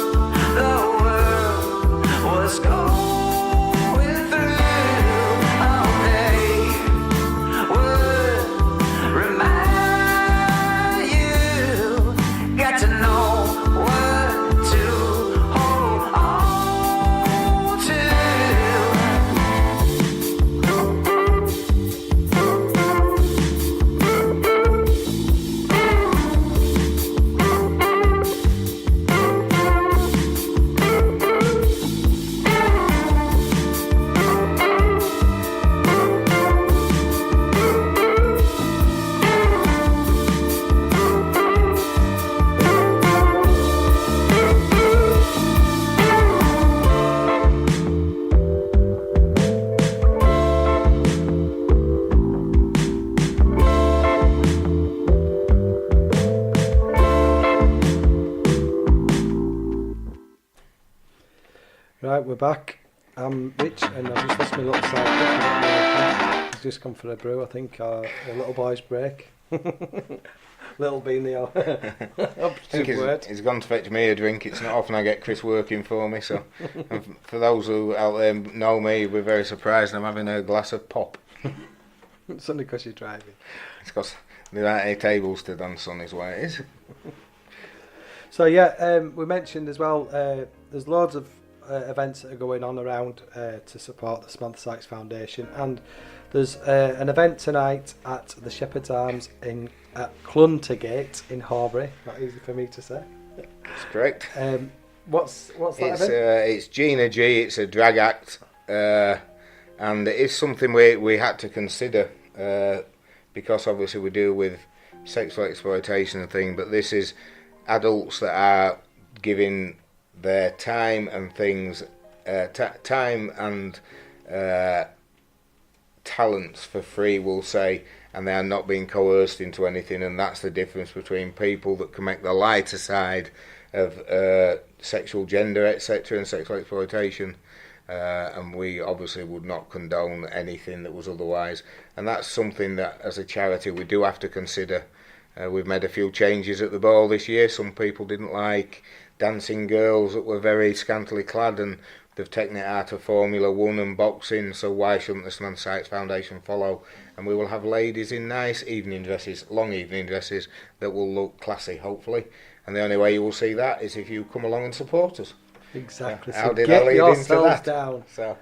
the world was going through, oh, they would remind you, got to know what to hold on to.
Right, we're back. I'm Rich, and I've just lost my little sidekick. He's just come for a brew, I think, or a little boy's break. Little being the
I think
operative word.
he's gone to fetch me a drink. It's not often I get Chris working for me, so and for those who out there know me, we're very surprised I'm having a glass of pop.
It's only because you're driving.
It's because there aren't any tables to dance on, is why it is.
So yeah, we mentioned as well, there's loads of events that are going on around to support the Samantha Sykes Foundation, and there's an event tonight at the Shepherd's Arms at Cluntergate in Horbury. Not easy for me to say.
That's correct.
What's that
It's
event?
it's Gina G. It's a drag act, and it is something we had to consider because obviously we deal with sexual exploitation and thing, but this is adults that are giving their time and things, time and talents for free, we'll say, and they are not being coerced into anything, and that's the difference between people that can make the lighter side of sexual gender, etc., and sexual exploitation, and we obviously would not condone anything that was otherwise, and that's something that as a charity we do have to consider. We've made a few changes at the ball this year. Some people didn't like dancing girls that were very scantily clad, and they've taken it out of Formula 1 and boxing, so why shouldn't the Samantha Sykes Foundation follow? And we will have ladies in nice evening dresses, long evening dresses, that will look classy, hopefully. And the only way you will see that is if you come along and support us.
Exactly.
How
So
did I
get
lead into
yourselves
that?
down
So,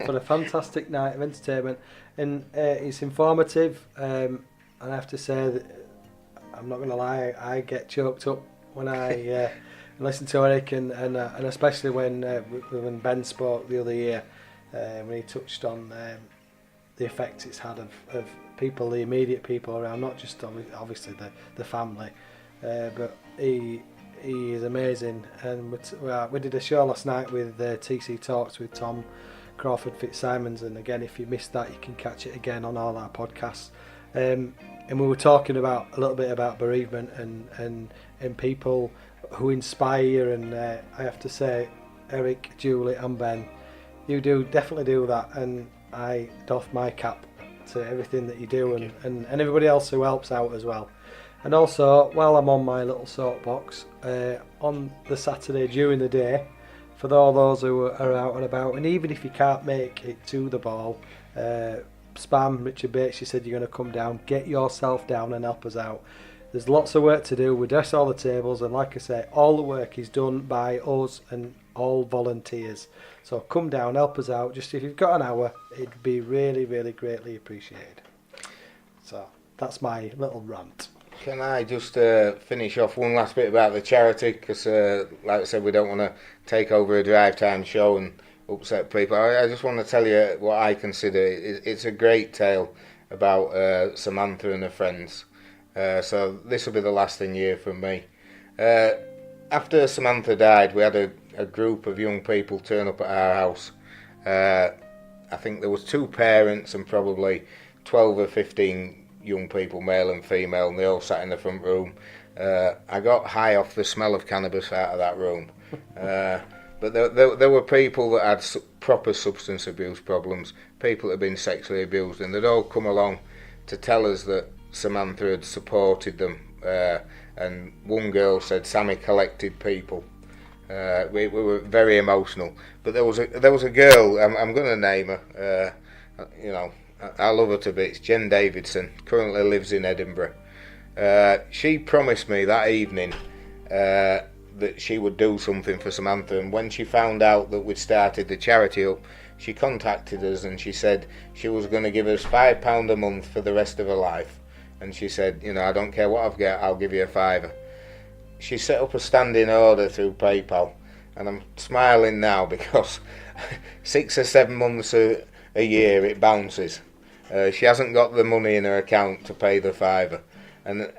for a fantastic night of entertainment, and it's informative. And I have to say that I'm not going to lie, I get choked up when I listen to Eric, and especially when Ben spoke the other year, when he touched on the effects it's had of people, the immediate people around, not just obviously the family, but he is amazing. And we did a show last night with TC Talks with Tom Crawford Fitzsimons, and again, if you missed that, you can catch it again on all our podcasts. And we were talking a little bit about bereavement and people who inspire, and I have to say, Eric, Julie and Ben, you definitely do that, and I doff my cap to everything that you do, and everybody else who helps out as well. And also, while I'm on my little soapbox, on the Saturday during the day, for all those who are out and about, and even if you can't make it to the ball, spam Richard Bates, you said you're going to come down, get yourself down and help us out. There's lots of work to do. We dress all the tables, and like I say, all the work is done by us and all volunteers. So come down, help us out. Just if you've got an hour, it'd be really, really greatly appreciated. So that's my little rant.
Can I just finish off one last bit about the charity? Because, like I said, we don't want to take over a drive time show and upset people. I just want to tell you what I consider. It's a great tale about Samantha and her friends. So this will be the lasting year from me. After Samantha died, we had a group of young people turn up at our house. I think there was 2 parents and probably 12 or 15 young people, male and female, and they all sat in the front room. I got high off the smell of cannabis out of that room. But there were people that had proper substance abuse problems, people that had been sexually abused, and they'd all come along to tell us that Samantha had supported them. And one girl said Sammy collected people. We were very emotional. But there was a girl, I'm going to name her, I love her to bits, Jen Davidson, currently lives in Edinburgh. She promised me that evening that she would do something for Samantha, and when she found out that we'd started the charity up, she contacted us and she said she was going to give us £5 a month for the rest of her life. And she said, I don't care what I've got, I'll give you a £5. She set up a standing order through PayPal, and I'm smiling now because 6 or 7 months a year it bounces. She hasn't got the money in her account to pay the £5, and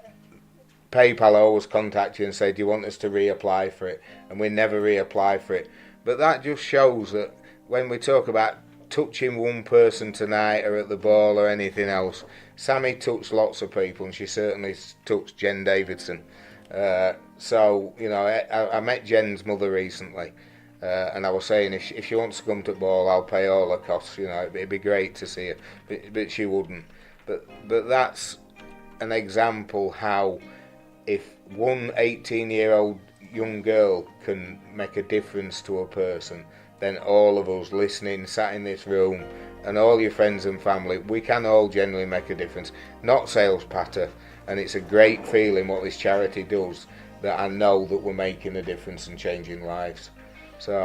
PayPal always contact you and say, do you want us to reapply for it? And we never reapply for it. But that just shows that when we talk about touching one person tonight or at the ball or anything else, Sammy touched lots of people, and she certainly touched Jen Davidson. So I met Jen's mother recently, and I was saying if she wants to come to the ball, I'll pay all her costs. It'd be great to see her, but she wouldn't. But that's an example how if one 18-year-old young girl can make a difference to a person, then all of us listening, sat in this room, and all your friends and family, we can all generally make a difference. Not sales patter, and it's a great feeling what this charity does, that I know that we're making a difference and changing lives. So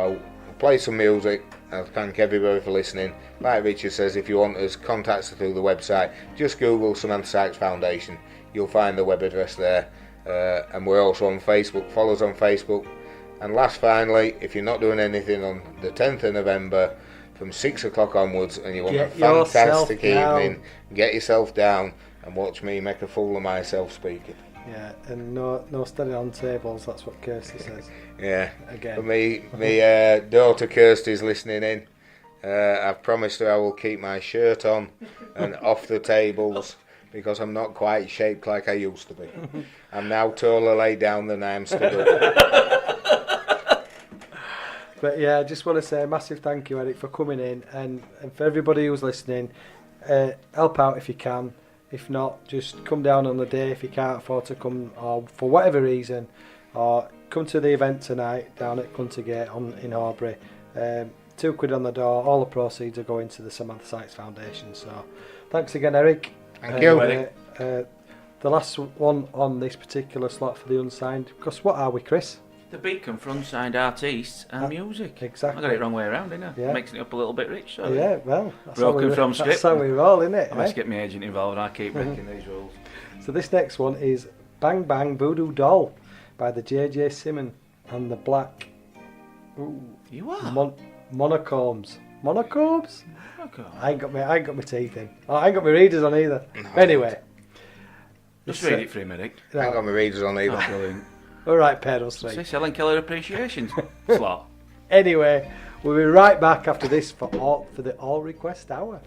I'll play some music. I thank everybody for listening. Like Richard says, if you want us, contact us through the website. Just Google Samantha Sykes Foundation. You'll find the web address there. And we're also on Facebook. Follow us on Facebook. And finally, if you're not doing anything on the 10th of November from 6 o'clock onwards and you want a fantastic evening, get yourself down and watch me make a fool of myself speaking.
Yeah, and no standing on tables, that's what Kirsty says.
Yeah.
Again.
For my daughter Kirsty's listening in. I've promised her I will keep my shirt on and off the tables because I'm not quite shaped like I used to be. I'm now taller laid down than I am stood up.
But yeah, I just want to say a massive thank you, Eric, for coming in, and for everybody who's listening, help out if you can. If not, just come down on the day if you can't afford to come, or for whatever reason, or come to the event tonight down at Cluntergate in Horbury. £2 on the door. All the proceeds are going to the Samantha Sykes Foundation. So, thanks again, Eric.
Thank you, Eric.
The last one on this particular slot for the unsigned. Because what are we, Chris?
The beacon for unsigned artists and music.
Exactly.
I got it the wrong way around, didn't I?
Yeah.
Mixing it up a little bit, Rich. So
Yeah, well,
broken from script.
That's how we roll, isn't it?
I must get my agent involved and I keep breaking these rules.
So this next one is Bang Bang Voodoo Doll by the J.J. Simmons and the Black
You are?
Monocombs. Monocombs?
Okay.
I ain't got my teeth in. I ain't got my readers on either.
No.
Anyway.
Just read it for him, Eric.
I ain't got my readers on either.
Oh, brilliant.
Alright, pedals three.
Say Helen Keller appreciation slot.
Anyway, we'll be right back after this for the All Request Hour.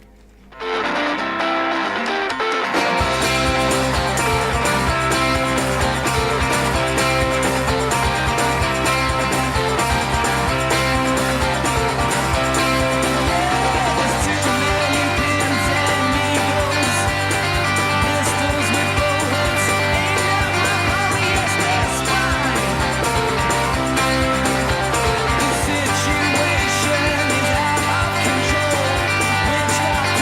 Situation is out of control. Which one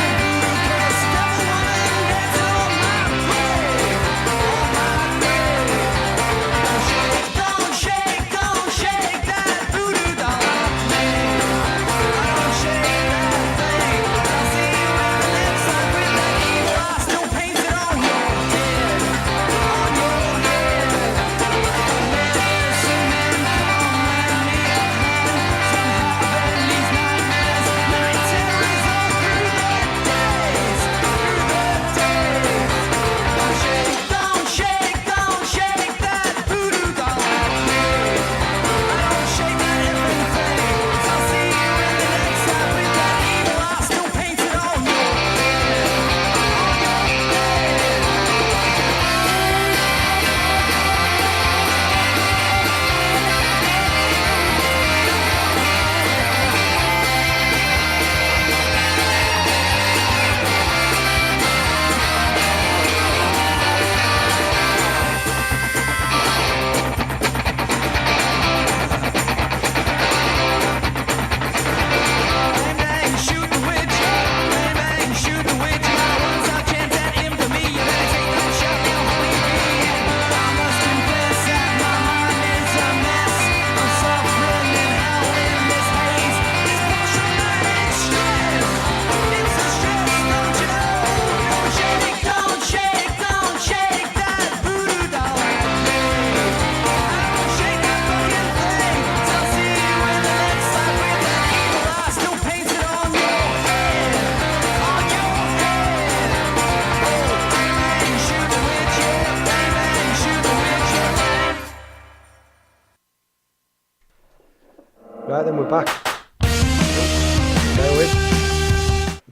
Right then, we're back.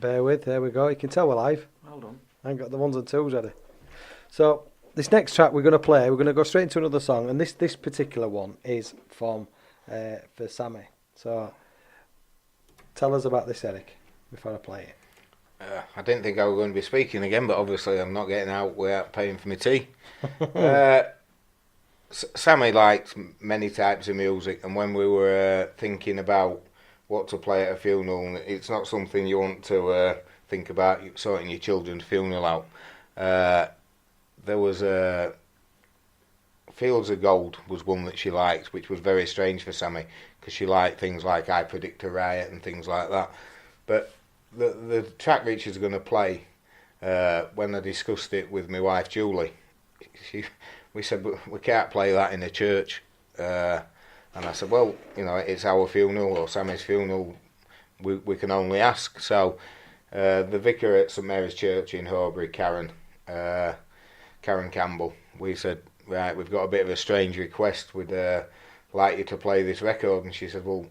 Bear with, there we go. You can tell we're live.
Well done.
I ain't got the ones and twos ready. So, this next track we're going to play, we're going to go straight into another song, and this particular one is from for Sammy. So, tell us about this, Eric, before I play it.
I didn't think I was going to be speaking again, but obviously I'm not getting out without paying for my tea. Sammy likes many types of music, and when we were thinking about what to play at a funeral, it's not something you want to think about sorting your children's funeral out. There was Fields of Gold was one that she liked, which was very strange for Sammy, because she liked things like I Predict a Riot and things like that. But the track Richard's going to play, when I discussed it with my wife Julie, we said we can't play that in a church, and I said, well, you know, it's our funeral or Sammy's funeral, we can only ask. So the vicar at St Mary's Church in Horbury, Karen Campbell, we said, right, we've got a bit of a strange request, we'd like you to play this record. And she said, well,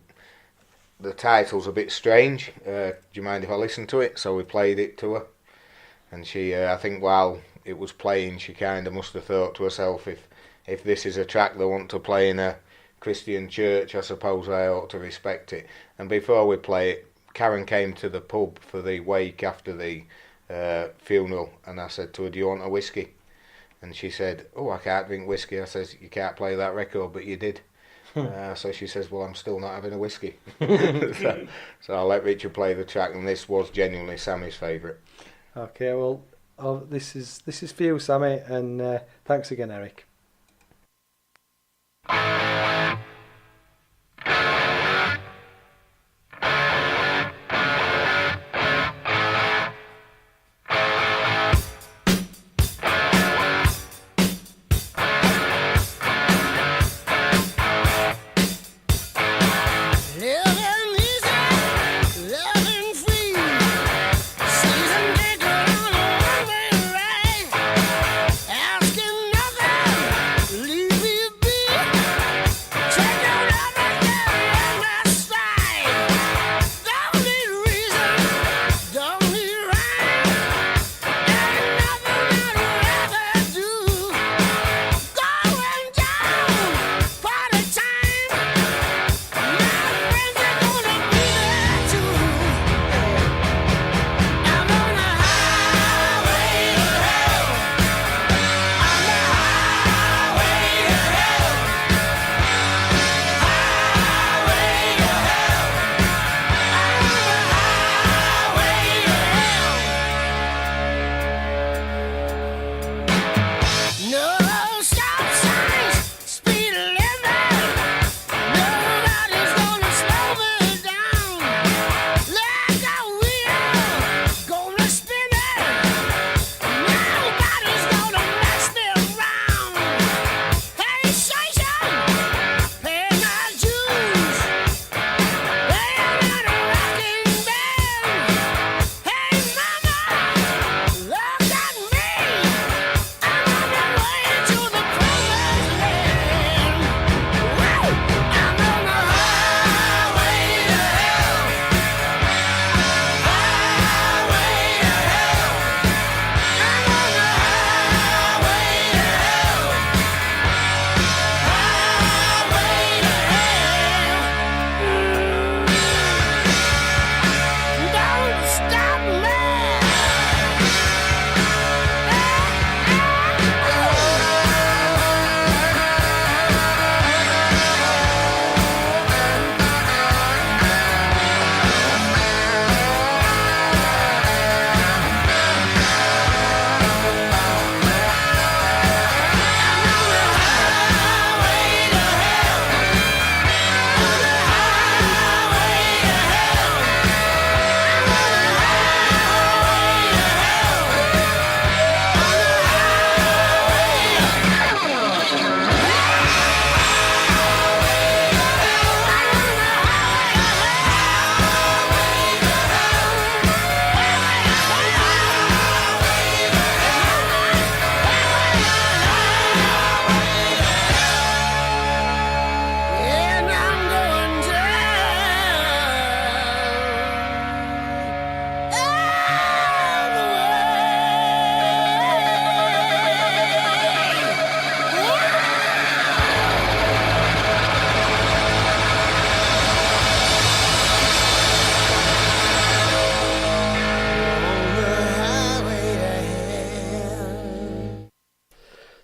the title's a bit strange, do you mind if I listen to it? So we played it to her, and she, I think while it was playing, she kind of must have thought to herself, if this is a track they want to play in a Christian church, I suppose I ought to respect it. And before we play it, Karen came to the pub for the wake after the funeral, and I said to her, do you want a whiskey? And she said, oh, I can't drink whiskey. I says, you can't play that record, but you did. So she says, well, I'm still not having a whiskey. So I'll let Richard play the track, and this was genuinely Sammy's favourite.
Okay, well, this is for you, Sammy, and thanks again, Eric.
Living easy, living free, season ticket on a one-way ride, asking nothing, leave me be.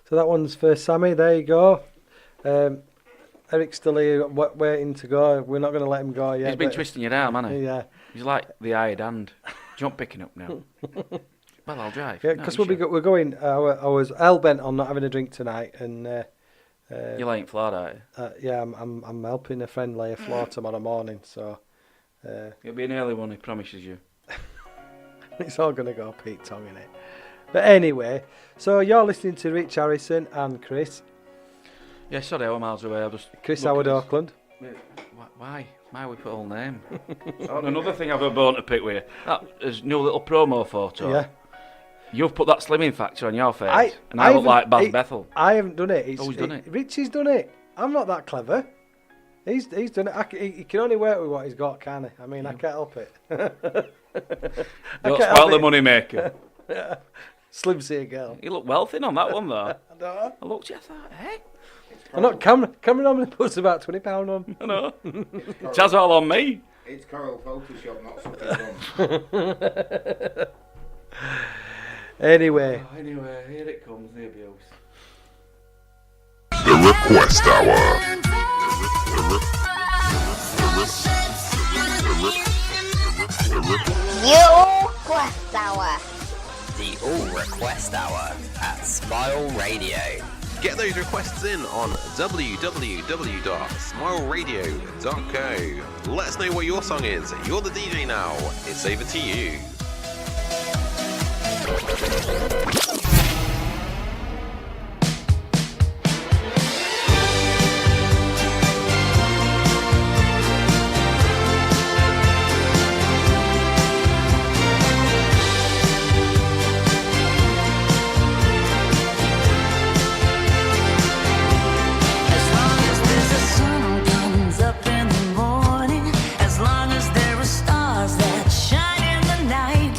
So that one's for Sammy. There you go. Eric's still here, waiting to go. We're not going to let him go yet.
He's been twisting your arm, hasn't he?
Yeah.
He's like the hired hand. Do you want picking up now? Well, I'll drive.
Yeah,
No,
because
you
we're going. I was hell bent on not having a drink tonight, and
You're laying flat, aren't you?
yeah, I'm helping a friend lay a floor tomorrow morning, so
It'll be an early one, he promises you.
it's all going to go Pete Tong in it. But anyway, so you're listening to Rich Harrison and Chris
Yeah, sorry, I'm miles away. I'll just
Howard, Oakland.
Why? Why we put all name? Oh, another thing I've got a bone to pick with you. That is new little promo photo.
Yeah.
You've put that slimming factor on your face,
I
I look
haven't-
like Baz Bethel.
I haven't done it.
Oh, he's done it.
Richie's done it. I'm not that clever. He's done it. He can only work with what he's got, can't he? I mean, I can't help it.
Don't spoil the money maker.
Slim see a girl.
You look well thin on that one, though.
I know.
I looked at you, I thought, hey,
I'm not Cameron normally puts about £20 on.
I know. It has all on me.
It's Coral Photoshop, not something wrong.
Anyway,
Anyway, here it comes, the abuse.
The Request Hour.
Your Request Hour.
The All Request Hour at Smile Radio.
Get those requests in on www.smileradio.co. Let us know what your song is. You're the DJ now. It's over to you.
As long as there's a sun comes up in the morning, as long as there are stars that shine in the night,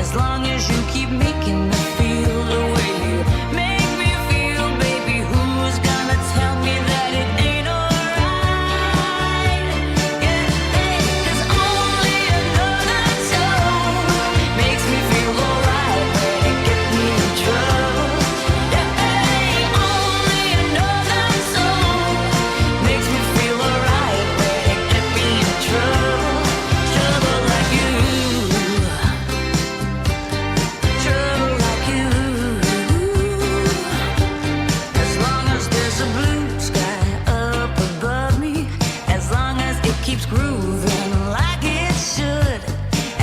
as long as you keep making me feel the way you make me feel, baby, who's gonna tell me that it ain't alright? Yeah, 'cause only another song makes me feel alright when it gets me in trouble. Yeah, only another song makes me feel alright when it gets me in trouble. Trouble like you. Trouble like you. As long as there's a blue sky up above me, as long as it keeps grooving like it should,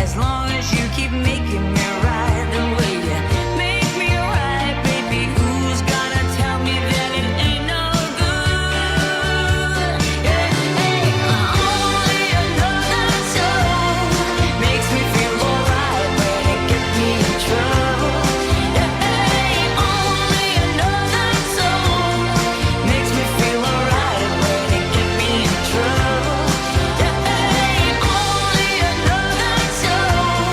as long as you keep making me right the way you make me right, baby, who's gonna tell me that it ain't no good? Yeah, only another song makes me feel alright when it gets me in trouble. Yeah, only another song makes me feel alright when it gets me in trouble. Yeah, only another song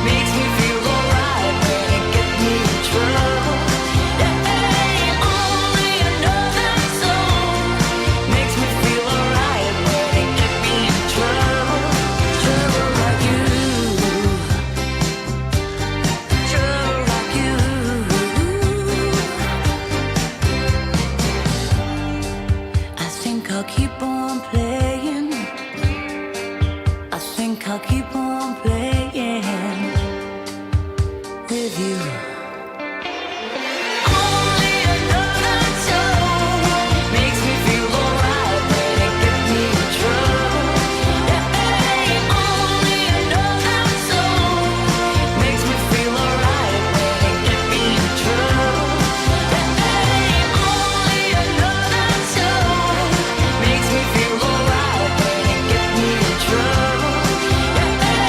makes me feel alright when it gets me in trouble. Yeah, only another song makes me feel alright when it gets me in trouble. Trouble like you. Trouble like you. I think I'll keep on playing. I think I'll keep on playing with you. Only another song makes me feel alright when it gets me in trouble. Yeah, only another song makes me feel alright when it gets me in trouble. Yeah, only another song makes me feel alright when it gets me in trouble. Yeah,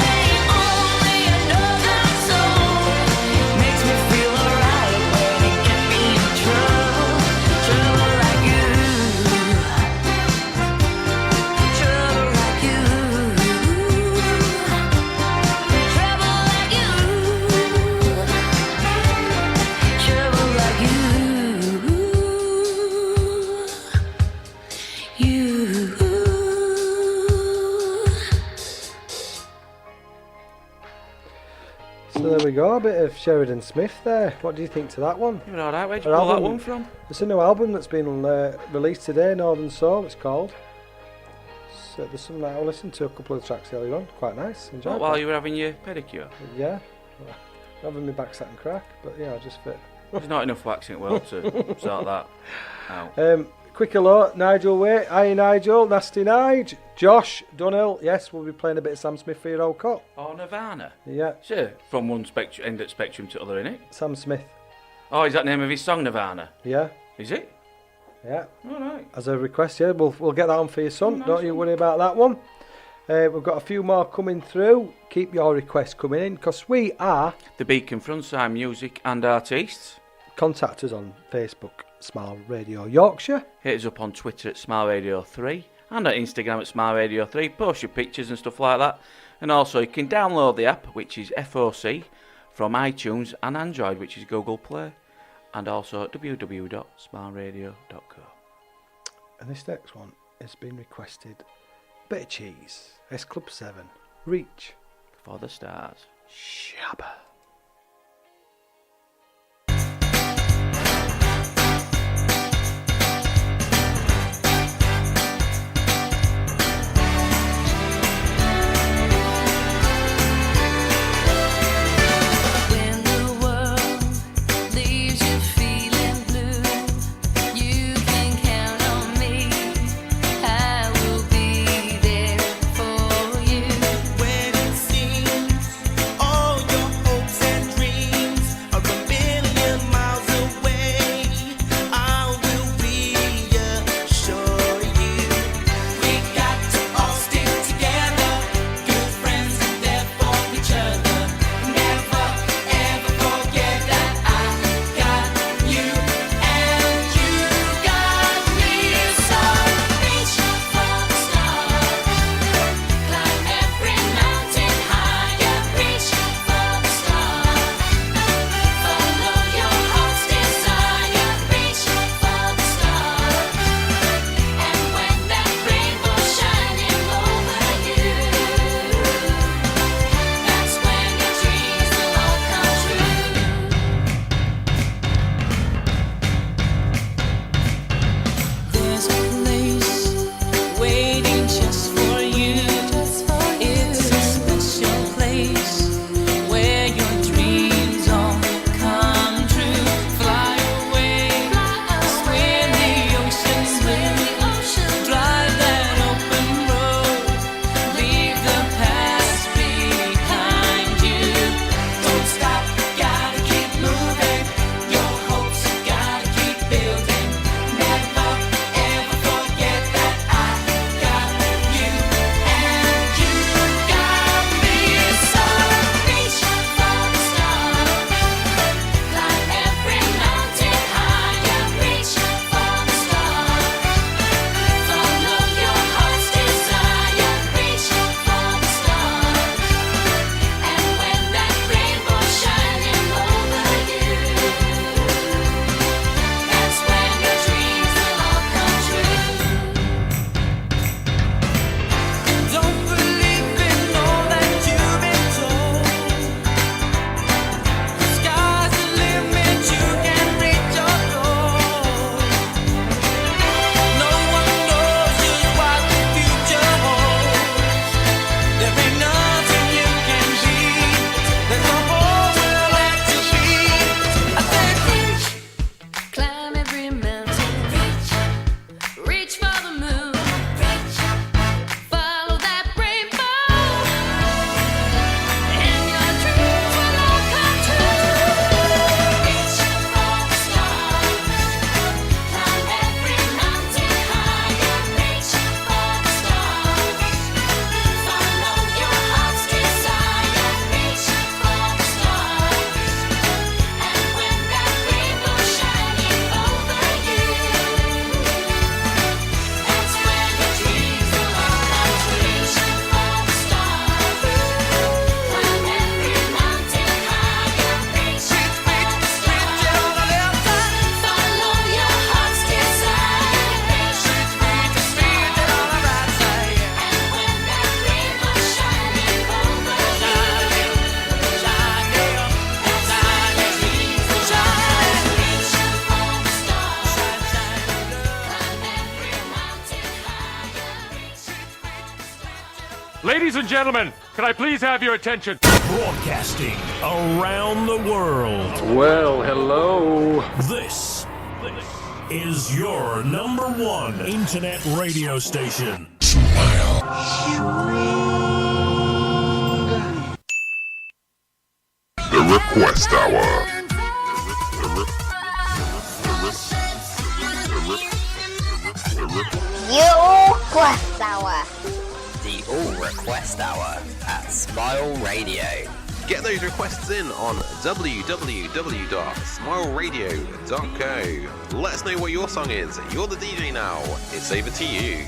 we go. A bit of Sheridan Smith there. What do you think to that one?
You're alright, where'd you
Her
pull that
album-
one from?
It's a new album that's been released today, Northern Soul, it's called. So there's some that I listened to a couple of tracks earlier on. Quite nice. Enjoyed
While
that.
you were having your pedicure?
Yeah. Having my back satin crack, but yeah, I just fit.
There's not enough waxing in the world to sort that out.
Quick hello, Nigel Way. Hi Nigel, Nasty Nige. Josh Dunhill, yes, we'll be playing a bit of Sam Smith for your old cup.
Oh, Nirvana.
Yeah.
Sure, from one end of spectrum to the other, innit?
Sam Smith.
Oh, is that the name of his song, Nirvana?
Yeah.
Is it?
Yeah.
Alright.
As a request, yeah, we'll get that on for your son.
Nice
Don't you worry about that one. We've got a few more coming through. Keep your requests coming in, because we are
The Beacon Frontside Music and Artists.
Contact us on Facebook, Smile Radio Yorkshire.
Hit us up on Twitter at Smile Radio 3 and at Instagram at Smile Radio 3. Post your pictures and stuff like that. And also you can download the app, which is FOC, from iTunes and Android, which is Google Play. And also at www.smileradio.co.
And this next one has been requested. Bit of cheese. S Club 7. Reach.
For the stars.
Shabba.
When the world leaves you feeling blue, you can count on me. I will be there for you.
When it seems all your hopes
Ladies and gentlemen, can I please have your attention?
Broadcasting around the world.
Well, hello.
This is your number one internet radio station.
The Request Hour.
Your Request Hour.
The All Request Hour at Smile Radio.
Get those requests in on www.smileradio.co. Let us know what your song is. You're the DJ now. It's over to you.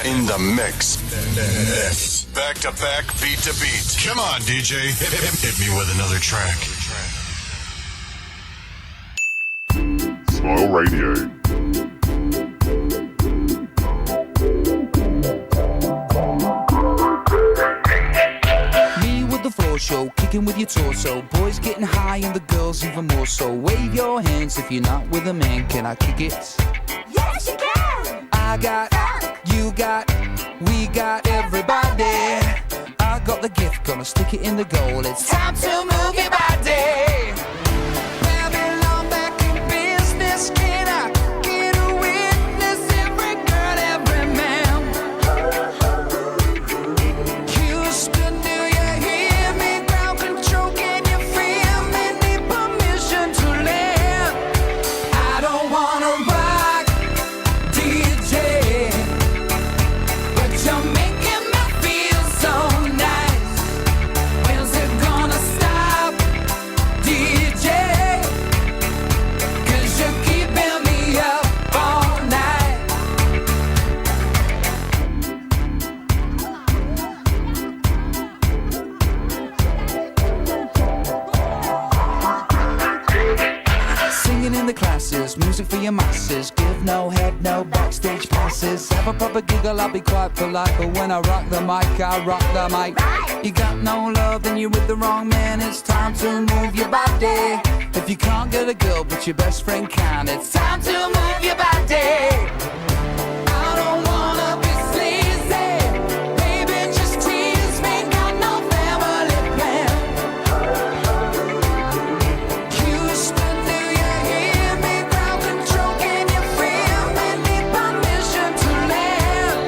In the mix. Back to back, beat to beat. Come on, DJ. Hit me with another track. Smile Radio.
Me with the floor show, kicking with your torso. Boys getting high and the girls even more so. Wave your hands if you're not with a man. Can I kick it?
Yes, you can!
I got, you got, we got everybody. I got the gift, gonna stick it in the goal. It's time to move your body. Babylon back in business. Can I get a witness? Every girl, every man. Houston, do you hear me? Ground control, can you feel me? Need permission to let Just music for your masses. Give no head, no backstage passes. Have a proper giggle, I'll be quite polite. But when I rock the mic, I rock the mic. You got no love, then you're with the wrong man. It's time to move your body. If you can't get a girl, but your best friend can, it's time to move your body. I don't wanna be sleazy. Baby, just tease me. Got no family plan. Houston, do you hear me? Ground control, can you feel me? Need permission to land.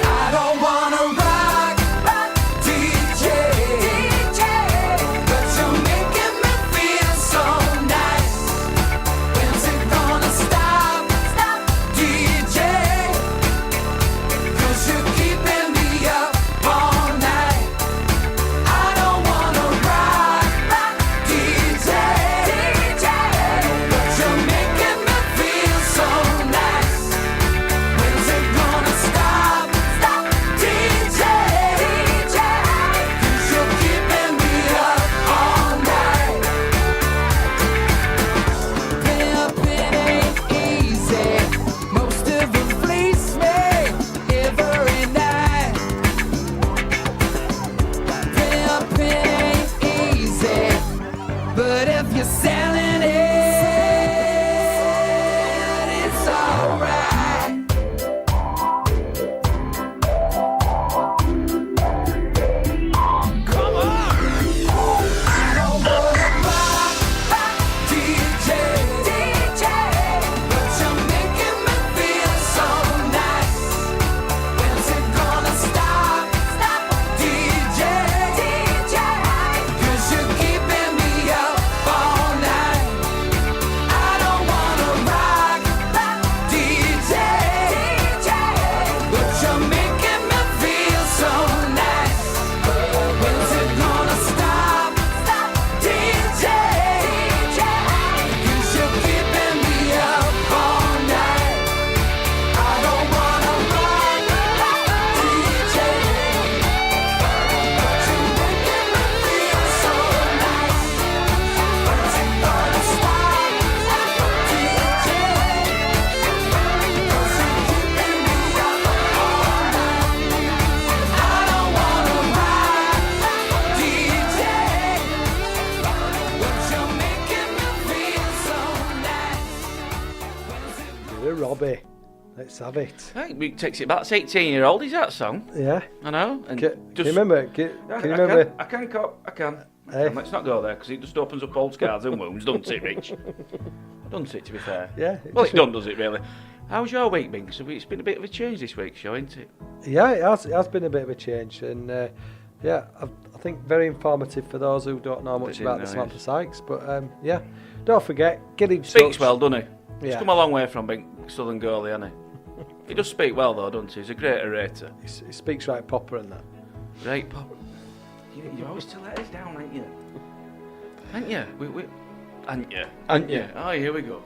I don't wanna rock, DJ, but you're making me feel so nice. When's it gonna stop, DJ? 'Cause you're keeping me up all night. I don't wanna rock, DJ, but you're making me feel so nice. When's it gonna stop, DJ? 'Cause you're keeping me up all night. Pimping ain't easy. Most of them fleece me every night. Pimping ain't easy, but if you're selling it, it's alright. Come on! I don't wanna rock, DJ, but you're making me feel so nice. When's it gonna stop, DJ? 'Cause you're keeping me up all night. I don't wanna rock, DJ, but you're making me feel so nice. When's it gonna stop, DJ? 'Cause you're keeping me up all night. I don't wanna rock, DJ, but you're making me feel so nice. When's it gonna stop, DJ? 'Cause you're keeping me up all night. I don't wanna rock, DJ, but you're making me feel so nice.
Dear Robbie, let's have it.
Hey, it takes it back. It's 18-year-old. Is that song?
Yeah.
I know. And
Can you remember? Can
I
you remember?
I can.
Hey.
Let's not go there because it just opens up old scars and wounds, doesn't it, Rich? Doesn't it, to be fair?
Yeah.
Well, it does it, really? How's your week been? 'Cause it's been a bit of a change this week, show, isn't it?
Yeah, it has been a bit of a change, and yeah, I think very informative for those who don't know much
Didn't
about
know,
the Samantha
yes.
Sykes. But yeah, don't forget, get in
Speaks
touch.
well, doesn't he? He's
Yeah.
come a long way from being Southern goalie, hasn't he? He does speak well, though, doesn't he? He's a great orator.
He speaks right proper and that.
Right, Pop. You always to let us down, ain't you? Ain't you? Ain't you?
Ain't you?
Oh, here we go.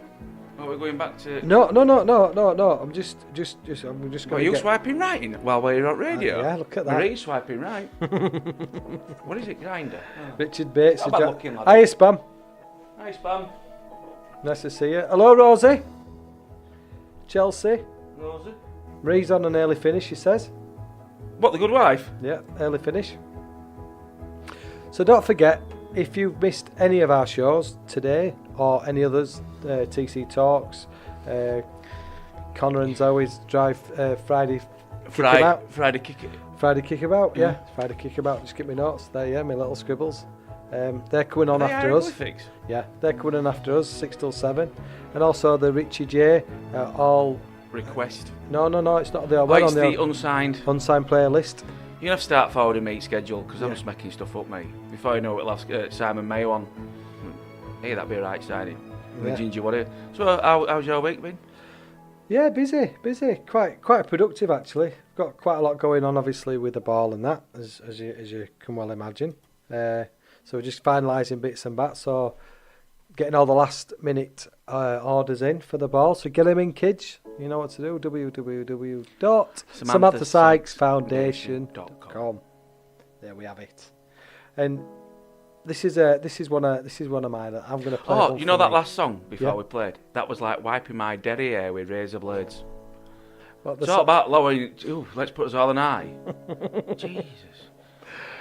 Oh, we're going back to...
No. I'm just I'm just
Are
going.
you swiping right in while we're on radio?
Yeah, look at that.
Marie's swiping right. What is it, Grinder? Oh.
Richard Bates.
How about looking like
Hiya,
that?
Spam.
Hi, Spam.
Nice to see you. Hello, Rosie. Chelsea.
Rosie.
Marie's on an early finish, she says.
What, the good wife?
Yeah, early finish. So don't forget, if you've missed any of our shows today or any others, TC Talks, Connor and Zoe's Drive Friday Kickabout.
Friday Kick
Friday Kickabout, yeah.
Yeah.
Friday Kickabout, just get me notes there, yeah, my little scribbles. They're coming on
Are they
after us.
hieroglyphics?
Yeah, they're coming on after us, 6 till 7. And also the Richie J, all...
Request.
No, it's not the...
Oh,
we're
it's
on
the unsigned
playlist.
You have to start forwarding me schedule because I'm just making stuff up, mate. Before you know it, we'll ask Simon Mayo on. Hey, that'd be a right signing.
Yeah.
The Ginger Warrior. So, how's your week been?
Yeah, busy. Quite productive actually. Got quite a lot going on, obviously, with the ball and that, as you can well imagine. So we're just finalising bits and bats. So getting all the last minute orders in for the ball. So get them in, kids. You know what to do. www.SamanthaSykesFoundation.com. There we have it. And this is one of mine. I'm going to play.
Oh,
one
you know
for
that
me.
last song before
Yeah.
we played? That was like wiping my derry hair with razor blades.
What,
It's all about lowering. Ooh, let's put us all an eye. Jesus.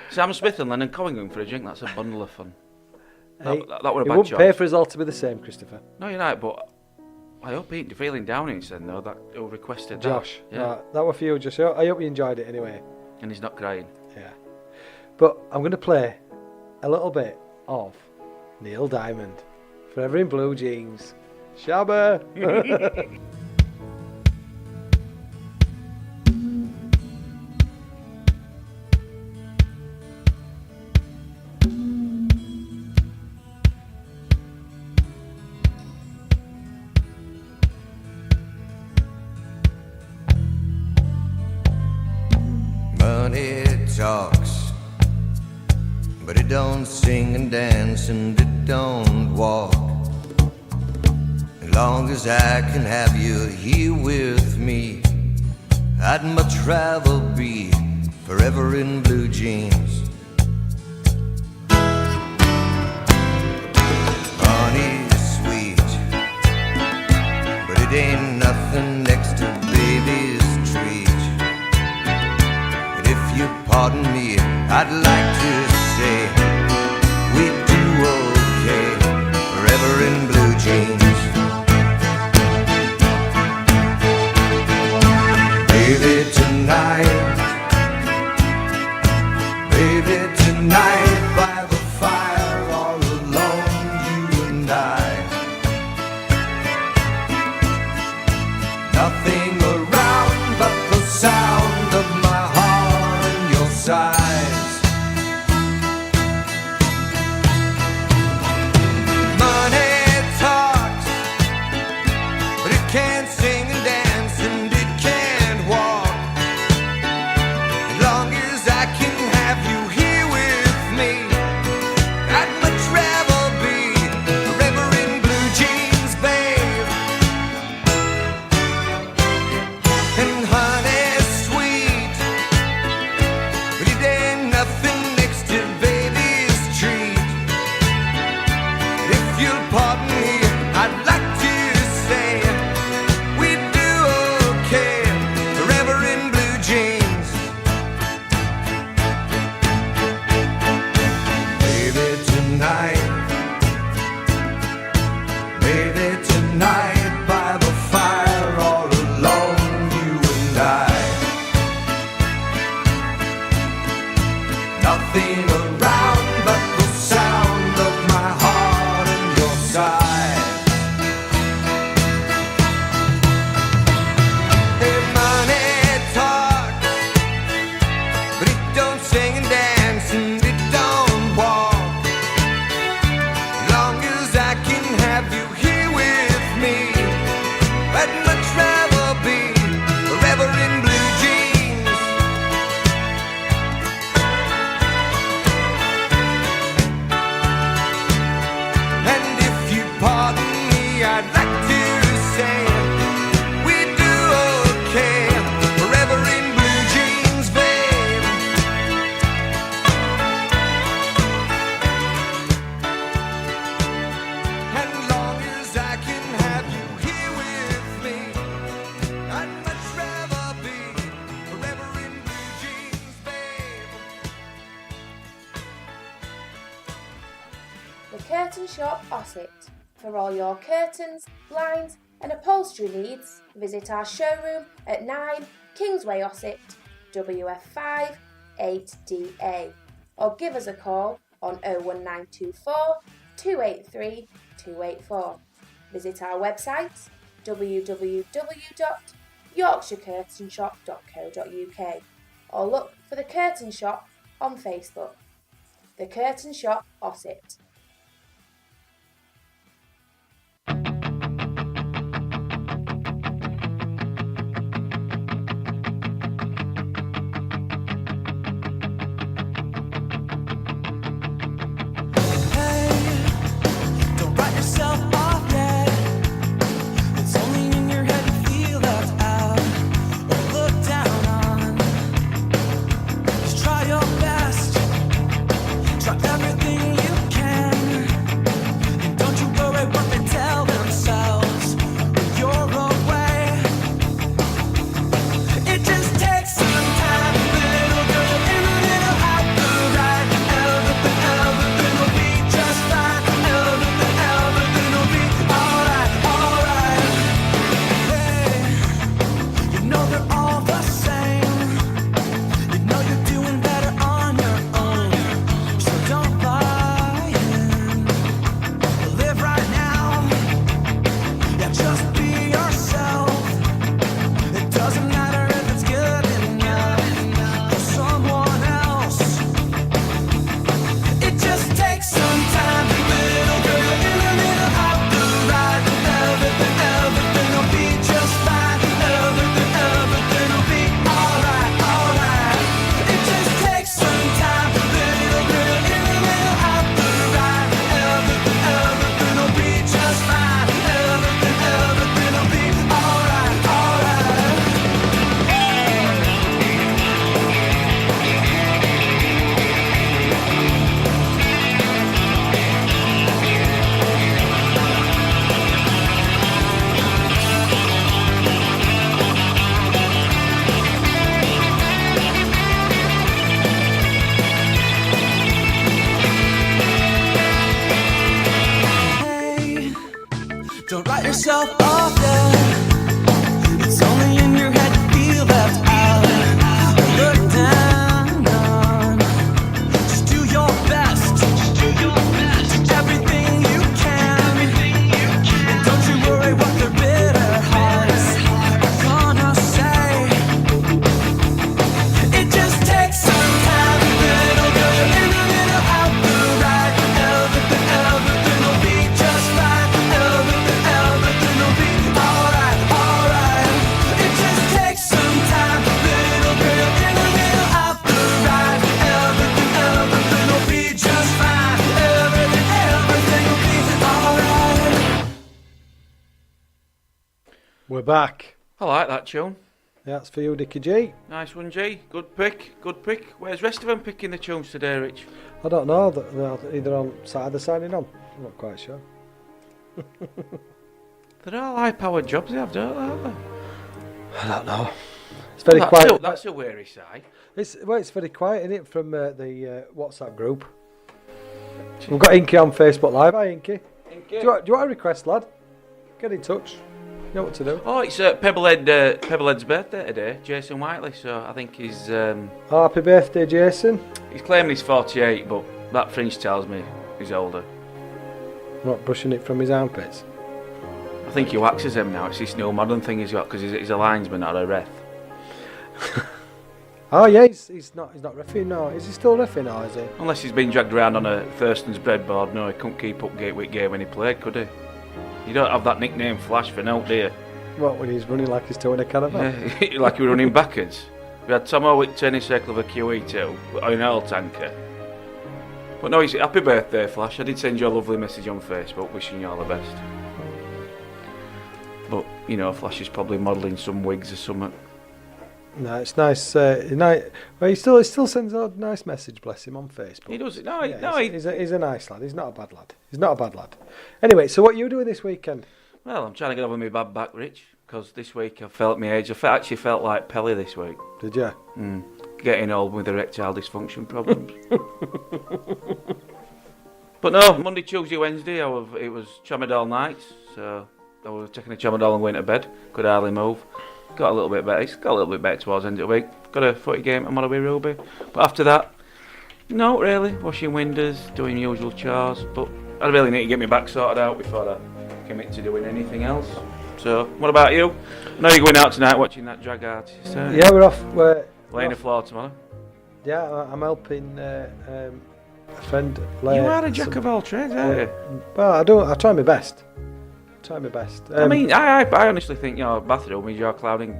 Sam Smith and Lennon Collingwood for a drink. That's a bundle of fun.
Hey,
That were a
it
bad
wouldn't
choice.
pay for us all to be the same, Christopher.
No, you're right, but I hope he ain't feeling down. He said no. That who requested that.
Josh,
Yeah.
that were for you, Josh. I hope you enjoyed it anyway.
And he's not crying.
Yeah. But I'm going to play a little bit of Neil Diamond, Forever in Blue Jeans. Shabba!
Money talks, but it don't sing and dance and it don't walk. As long as I can have you here with me, I'd much rather be forever in blue jeans. Money's sweet, but it ain't nothing next to baby's treat. If you pardon me, I'd like to say we do okay, forever in blue jeans. Baby, tonight by the fire, all alone, you and I. Nothing around but the sound of my heart and your sighs. Money talks, but it can't sing and dance and it can't walk. As long as I can have you here with me, I'd much rather be forever in blue jeans, babe. And honey sweet, but it ain't nothing next to baby's treat. If you'll pardon me, I'd like to say we do okay, forever in blue jeans. Baby, tonight by the fire, all alone, you and I. Nothing around but the sound of my heart and your sighs. Hey, money talks, but it don't sing and dance and it don't walk. As long as I can have you here with me, I'd much rather be forever in blue jeans. And if you pardon me, I'd like to say we do okay, forever in blue jeans, babe. And long as I can have you here with me, I'd much rather be forever in blue jeans, babe.
The Curtain Shop Ossett. For all your curtains, blinds and upholstery needs, visit our showroom at 9 Kingsway Ossett, WF5 8DA, or give us a call on 01924 283 284. Visit our website www.yorkshirecurtainshop.co.uk or look for The Curtain Shop on Facebook. The Curtain Shop Ossett.
Don't write yourself off yet. It's only in your head you feel left out or looked down on. Just try your best. Try everything you yourself off, yeah. It's only in your head you feel left out. Look down on. Just do your best. Do everything you can. And don't you worry what their bitter hearts are gonna say. It just takes some time, little girl. You're in the middle, out the right. Everything will be just fine. Everything will be alright, alright. It just takes some time, little girl. You're in the middle, out the right. Everything will be just fine. Everything will be alright.
We're back.
I like that tune.
Yeah, that's for you, Dickie G.
Nice one, G. Good pick. Where's the rest of them picking the tunes today, Rich?
I don't know. They're either on Saturday signing on. I'm not quite sure.
They're all high-powered jobs they have, don't they? Aren't they?
I don't know. It's very quiet.
That's a weary sigh.
It's very quiet, isn't it, from the WhatsApp group? We've got Inky on Facebook Live. Hi, Inky. Do you want a request, lad? Get in touch. You know what to do.
Oh, it's Pebblehead's birthday today, Jason Whiteley, so I think he's...
Oh, happy birthday, Jason.
He's claiming he's 48, but that fringe tells me he's older.
Not brushing it from his armpits.
I think he waxes them now. It's this new modern thing he's got, because he's a linesman, not a ref.
Oh yeah, he's not refereeing now. Is he still refereeing now, is he?
Unless he's been dragged around on a Thurston's breadboard. No, he couldn't keep up with game when he played, could he? You don't have that nickname Flash for now, do you?
What, when he's running like he's towing a caravan?
Yeah, like he was running backwards. We had Tom Howitt turning circle of a QE2 on an oil tanker. But no, he's happy birthday, Flash. I did send you a lovely message on Facebook wishing you all the best. But, you know, Flash is probably modelling some wigs or something.
No, it's nice. Well, he still sends a nice message, bless him, on Facebook.
He does it.
He's a nice lad. He's not a bad lad. Anyway, so what are you doing this weekend?
Well, I'm trying to get over my bad back, Rich, because this week I felt my age. I actually felt like Pelly this week.
Did you?
Getting old with erectile dysfunction problems. But no, Monday, Tuesday, Wednesday, it was tramadol nights, so I was taking a tramadol and going to bed. Could hardly move. Got a little bit better. It's got a little bit better towards the end of the week. Got a footy game at Monterey Ruby. But after that, no, really. Washing windows, doing usual chores. But I really need to get my back sorted out before I commit to doing anything else. So, what about you? I know you're going out tonight watching that drag artist.
Yeah, we're off.
Laying the floor tomorrow.
Yeah, I'm helping a friend lay.
You are a jack of all trades, aren't you?
Well, I try my best. I
mean, I honestly think your bathroom is your crowning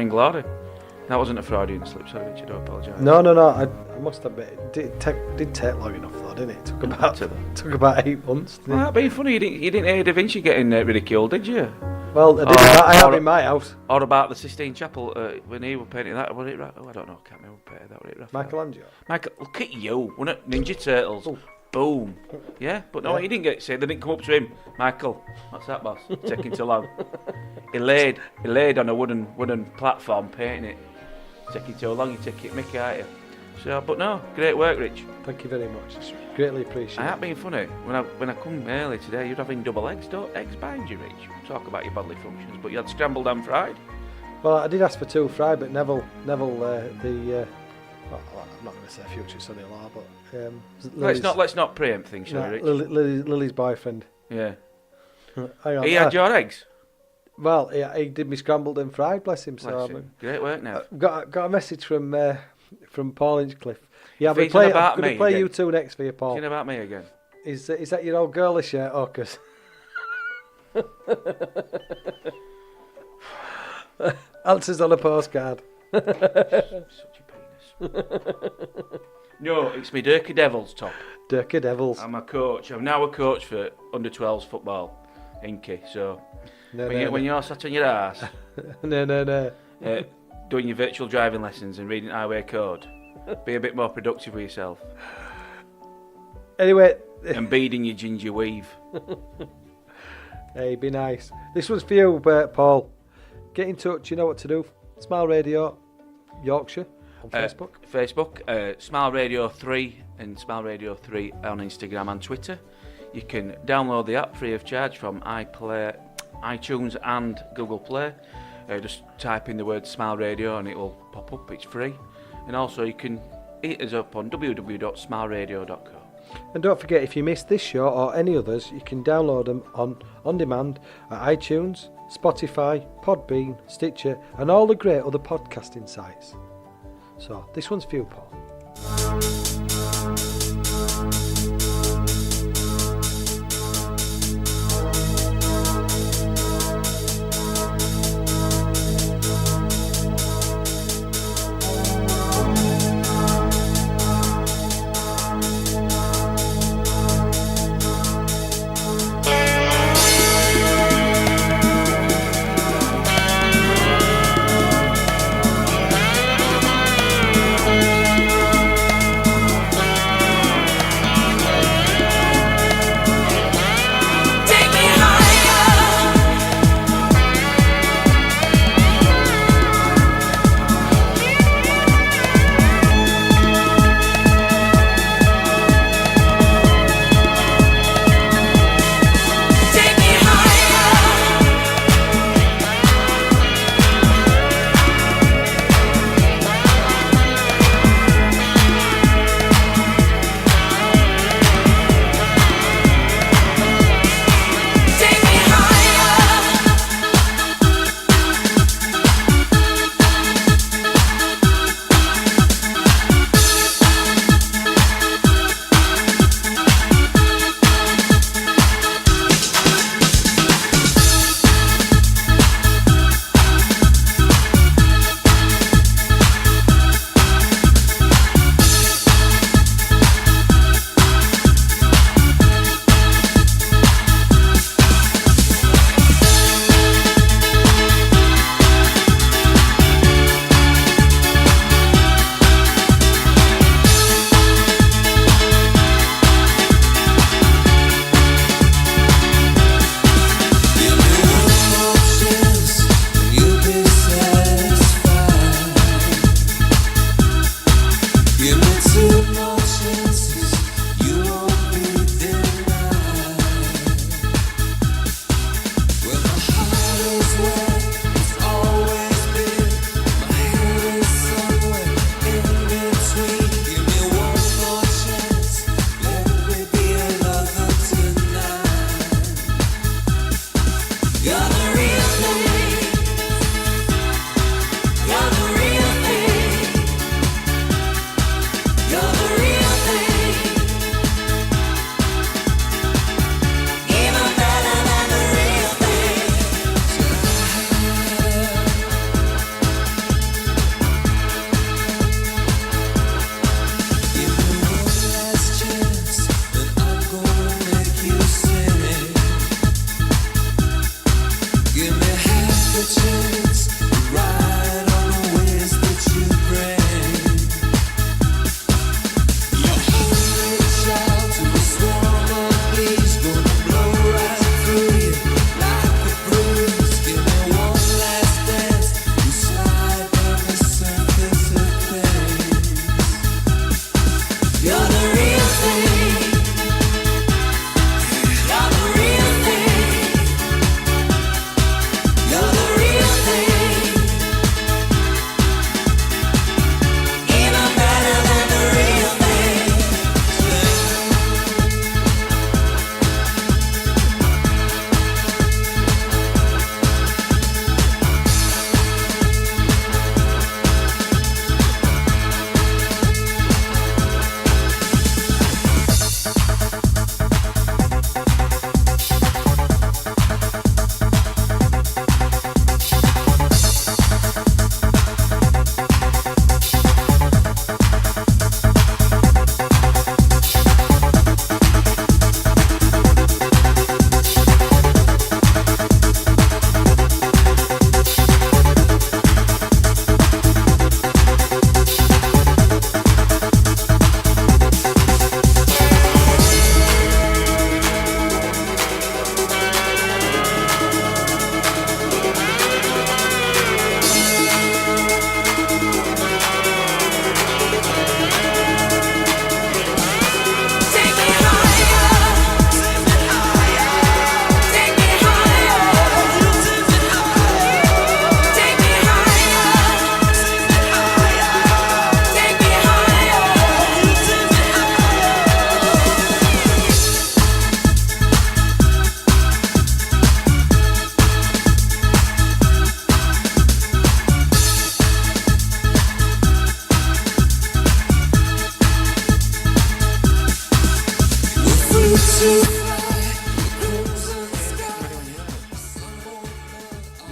glory. That wasn't a Freudian slip, sorry, Richard, I apologise.
No, I must admit, it did take long enough though, didn't it? It took about 8 months.
Well, that'd be funny, you didn't hear Da Vinci getting ridiculed, did you?
Well, I did I have in my house.
Or about the Sistine Chapel, when he was painting that, was it right? Oh, I don't know, I can't remember who painted that, was it Raphael?
Michelangelo?
Look at you, wasn't it? Ninja Turtles. Ooh. Boom. Yeah, but no, he didn't get say. They didn't come up to him. Michael, what's that, boss? Taking too long. He laid on a wooden platform painting it. Taking too long. You take it, Mickey, aren't you? So, but no, great work, Rich.
Thank you very much. It's greatly appreciated.
I ain't being funny. When I come early today, you're having double eggs. Don't eggs bind you, Rich? Talk about your bodily functions, but you had scrambled and fried.
Well, I did ask for 2 fried, but Neville, I'm not going to say future son-in-law, but
let's not preempt things, shall we, Rich?
Lily's boyfriend.
Yeah.
Hang on.
He had your eggs.
Well, he did me scrambled and fried, bless him.
Great work now.
Got a message from Paul Inchcliffe. Yeah,
I'm
going to play you 2 next for you, Paul.
Talking about me again.
Is that your old girlish shirt, Orcus? Answers on a postcard.
Such a penis. No, it's me Dirkie Devils top.
Dirkie Devils.
I'm a coach. I'm now a coach for under 12s football, Inky. So when you're sat on your ass,
no.
Doing your virtual driving lessons and reading highway code, be a bit more productive with yourself.
Anyway,
and beading your ginger weave.
Hey, be nice. This one's for you, Paul. Get in touch. You know what to do. Smile Radio Yorkshire on Facebook.
Smile Radio 3 and Smile Radio 3 on Instagram and Twitter. You can download the app free of charge from iTunes and Google Play. Just type in the word Smile Radio and it will pop up. It's free. And also you can hit us up on www.smileradio.com.
And don't forget, if you missed this show or any others, you can download them on demand at iTunes, Spotify, Podbean, Stitcher, and all the great other podcasting sites. So this one's for you, Paul.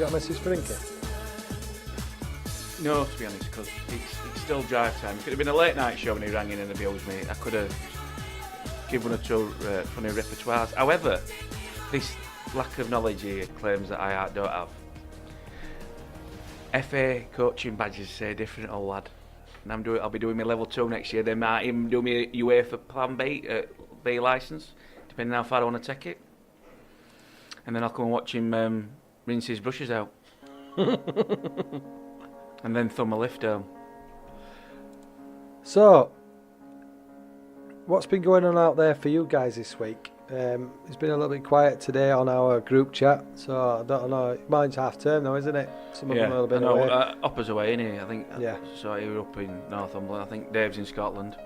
got a message for Inky?
No, to be honest, because it's still drive time. It could have been a late night show when he rang in and abused me. I could have given one or two funny repertoires. However, this lack of knowledge here claims that I don't have. FA coaching badges say different, old lad. And I'll be doing my level 2 next year. They might even do me a UEFA Plan B licence, depending how far I want to take it. And then I'll come and watch him rinse his brushes out. And then thumb a lift home.
So, what's been going on out there for you guys this week? It's been a little bit quiet today on our group chat, so I don't know. Mine's half term though, isn't it? Some of them are a little bit away.
Opper's away, isn't he? I think.
Yeah.
So you're up in Northumberland. I think Dave's in Scotland.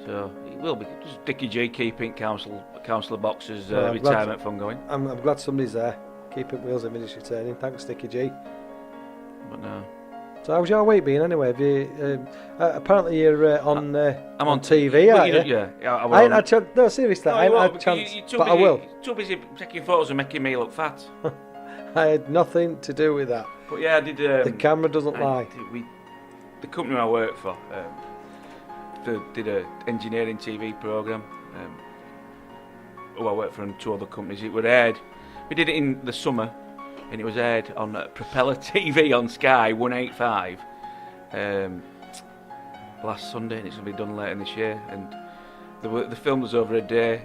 So it will be just Dickie G keeping councillor Boxer's retirement fund going.
I'm glad somebody's there. Keeping wheels in minutes returning. Thanks, Dickie G.
But no.
So how's your week been anyway? Have you, apparently you're on
I'm on
TV, aren't you?
Yeah,
I ain't had chance. No, seriously, I ain't had chance, but I will.
You're too busy taking photos and making me look fat.
I had nothing to do with that.
But yeah, I did.
The camera doesn't lie.
The company I work for did a engineering TV program. I worked for 2 other companies. It was aired. We did it in the summer. And it was aired on Propeller TV on Sky 185 last Sunday, and it's going to be done later this year. And the film was over a day.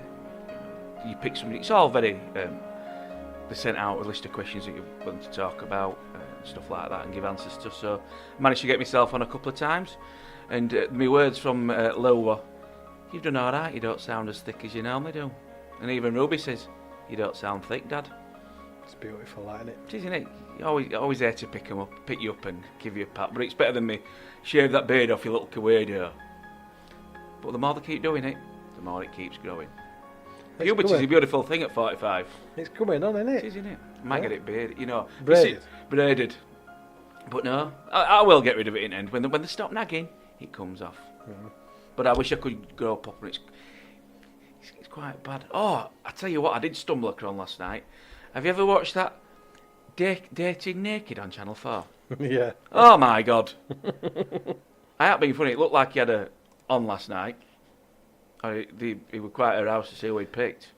You pick somebody. It's all very. They sent out a list of questions that you want to talk about, stuff like that, and give answers to. So I managed to get myself on a couple of times. And my words from Lou were, "You've done all right. You don't sound as thick as you normally do." And even Ruby says, "You don't sound thick, Dad."
It's beautiful, isn't it?
Isn't it? You're always there to pick you up and give you a pat. But it's better than me shave that beard off, you little kawedo. But the more they keep doing it, the more it keeps growing. Puberty is a beautiful thing at 45.
It's coming on, isn't it?
It is, isn't it? I might get it bearded,
Braided.
Braided. But no, I will get rid of it in the end. When they stop nagging, it comes off.
Mm-hmm.
But I wish I could grow up and it's quite bad. Oh, I tell you what, I did stumble across last night. Have you ever watched that Dating Naked on Channel 4?
Yeah.
Oh my God. I ain't being funny. It looked like he had a on last night. He was quite aroused to see who he'd picked.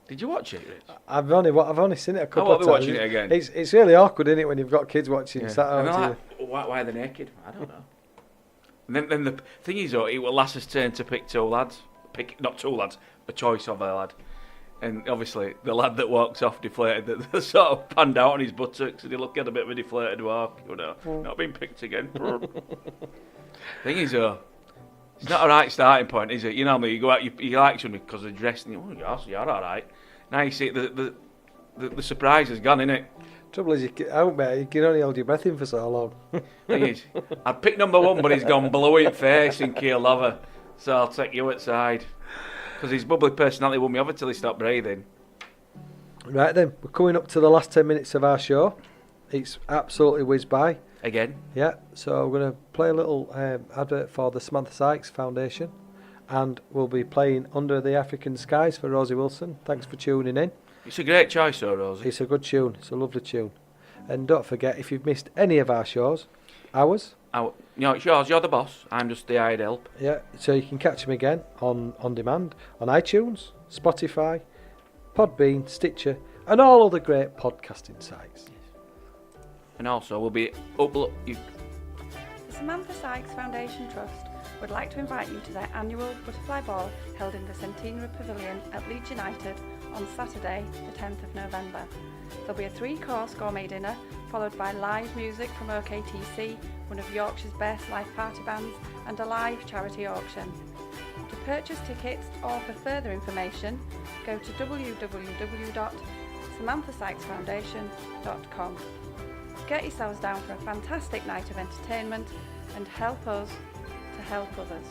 Did you watch it, Rich?
I've only seen it a couple of times.
I'll be watching it again.
It's really awkward, isn't it, when you've got kids watching?
Yeah.
Sat
And
out
why are they naked? I don't know. And then the thing is, though, it was Lass's turn to pick 2 lads. Not 2 lads, a choice of a lad. And obviously, the lad that walks off deflated, that sort of panned out on his buttocks, and he looked at a bit of a deflated walk. Not being picked again. Thing is, though, it's not a right starting point, is it? You know me, you go out, you like somebody because they're dressed, and you're all right. Now you see the surprise has gone, innit?
Trouble is, you can only hold your breath in for so long.
Thing is, I'd pick number 1, but he's gone below in face in keel lover, so I'll take you outside. Because his bubbly personality won me over till he stopped breathing.
Right then, we're coming up to the last 10 minutes of our show. It's absolutely whizzed by.
Again?
Yeah, so we're going to play a little advert for the Samantha Sykes Foundation, and we'll be playing Under the African Skies for Rosie Wilson. Thanks for tuning in.
It's a great choice, though, Rosie.
It's a good tune. It's a lovely tune. And don't forget, if you've missed any of our shows, it's yours. You're the boss. I'm just the hired help. Yeah, so you can catch them again on demand on iTunes, Spotify, Podbean, Stitcher, and all other great podcasting sites. And also, we'll be
The Samantha Sykes Foundation Trust would like to invite you to their annual Butterfly Ball held in the Centenary Pavilion at Leeds United on Saturday, the 10th of November. There'll be a 3-course gourmet dinner, followed by live music from OKTC, one of Yorkshire's best live party bands, and a live charity auction. To purchase tickets or for further information, go to www.samanthasykesfoundation.com. Get yourselves down for a fantastic night of entertainment and help us to help others.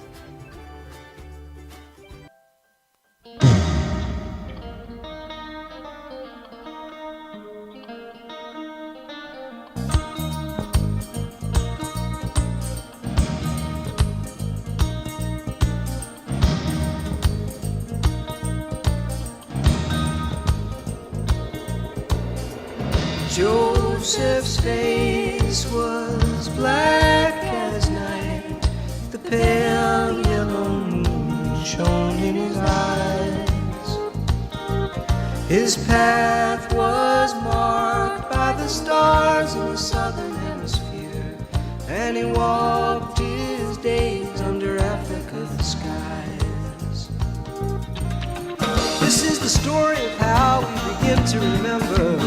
Joseph's face was black as night. The pale yellow moon shone in his eyes. His path was marked by the stars in the southern hemisphere, and he walked his days under Africa's skies. This is the story of how we begin to remember.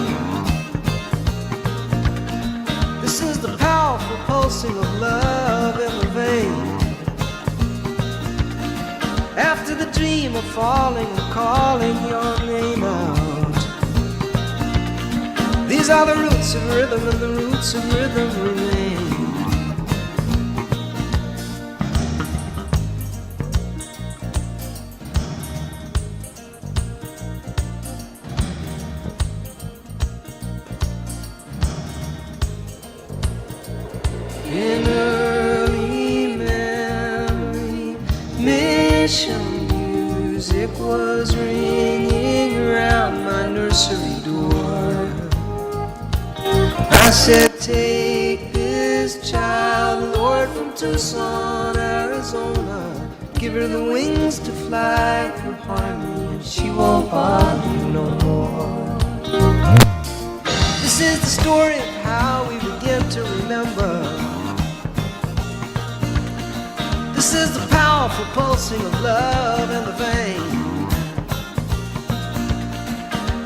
This is the powerful pulsing of love in the vein. After the dream of falling and calling your name out. These are the roots of rhythm, and the roots of rhythm remain. In early memory, mission music was ringing around my nursery door. I said, take this child, Lord, from Tucson, Arizona. Give her the wings to fly through harmony, and she won't bother you no more. This is the story of how we begin to remember. This is the powerful pulsing of love in the vein.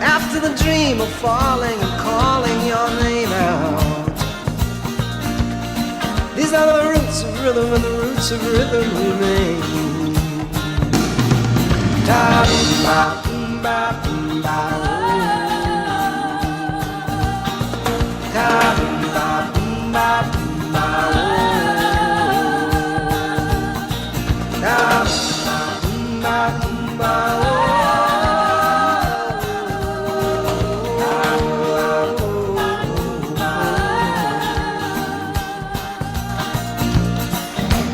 After the dream of falling and calling your name out. These are the roots of rhythm, and the roots of rhythm remain. Ta-dum-ba, boom-ba, boom-ba, oh. Ta-dum-ba, boom-ba, boom-ba, oh.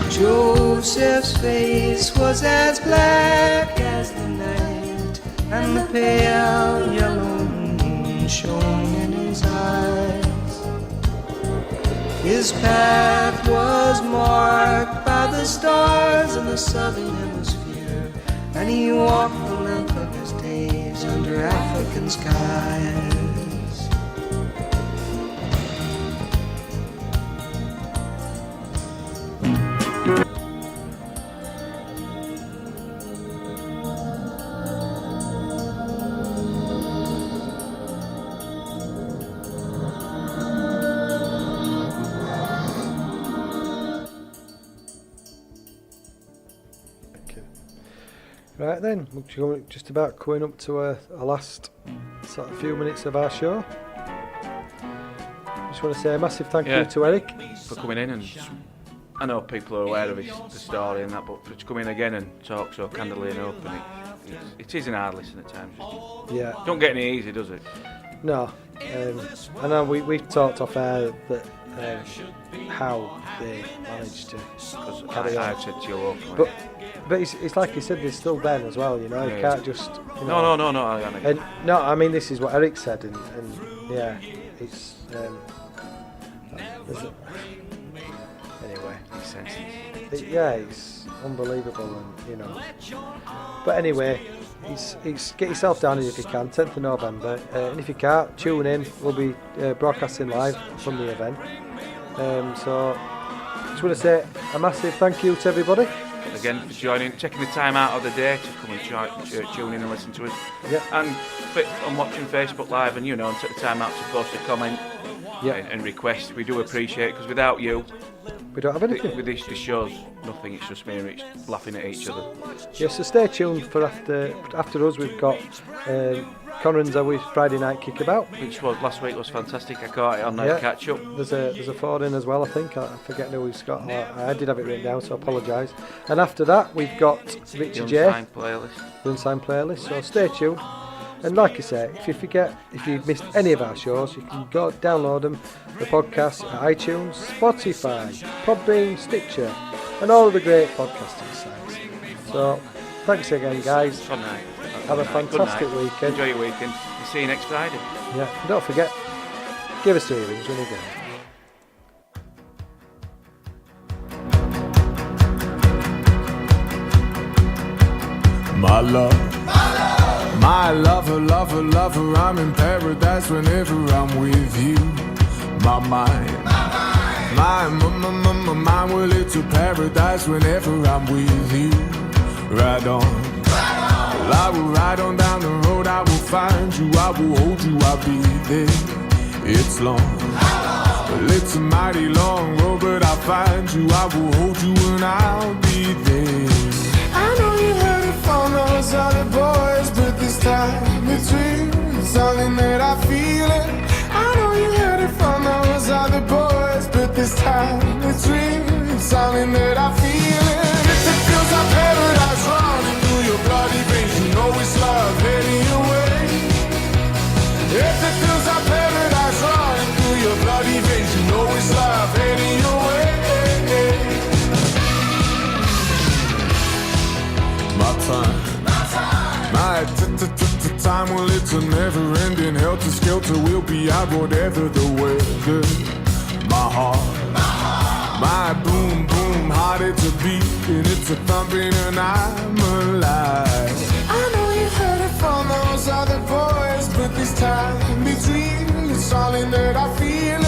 Joseph's face was as black as the night, and the pale yellow moon shone in his eyes. His path was marked by the stars in the southern hemisphere, and he walked the length of his days under African skies.
Right then, we're just about coming up to our last sort of few minutes of our show. Just want to say a massive thank you to Eric
for coming in, and I know people are aware of the story and that, but to come in again and talk so candidly and open, it is an hard listen at times.
Yeah.
Don't get any easy, does it?
No. I know we've talked off air that how they managed to carry on.
I've said to you openly.
But it's like you said, there's still Ben as well, you know. You can't just. You know,
No.
I mean, this is what Eric said, and yeah, it's. Anyway,
makes sense.
It's unbelievable, and you know. But anyway, it's get yourself down here if you can. 10th of November, and if you can't, tune in. We'll be broadcasting live from the event. So, just want to say a massive thank you to everybody.
Again, for joining, taking the time out of the day to come and tune in and listen to us.
Yeah.
And on watching Facebook Live, and and take the time out to post a comment and request. We do appreciate it, because without you,
we don't have anything.
With this show's nothing. It's just me and Rich laughing at each other.
Yeah, so stay tuned for after us. We've got Conran's Friday night kickabout,
which was last week was fantastic. I caught it on that catch up.
There's a phone in as well. I think I forget who we've got. I did have it written down, so I apologise. And after that, we've got Richie J.
The
Unsigned playlist. So stay tuned. And like I say, if you've missed any of our shows, you can go download them, the podcast at iTunes, Spotify, Podbean, Stitcher, and all of the great podcasting sites. So thanks again, guys.
Fun night.
Have a fantastic weekend.
Enjoy your weekend. We'll see you next Friday.
Yeah, and don't forget, Give us 3 rings when you go.
My love, my lover, lover, lover, I'm in paradise whenever I'm with you. My mind, my mind, well it's a paradise whenever I'm with you. Ride on, well, I will ride on down the road, I will find you, I will hold you, I'll be there. It's long, well it's a mighty long road, but I'll find you, I will hold you and I'll be there. I know you heard it from those other boys, but this time it's real. It's something that I feel it. I know you heard it from those other boys, but this time it's real. It's something that I feel it. If it feels like paradise running through your bloody veins, you know it's love heading your way. If it feels like paradise running through your bloody veins, you know it's love heading your way. My time, time, well it's a never-ending helter-skelter. We'll be out whatever the weather. My heart, my boom, boom, heart, it's a beat and it's a thumping and I'm alive. I know you heard it from those other boys, but this time it's real. It's something that I feel.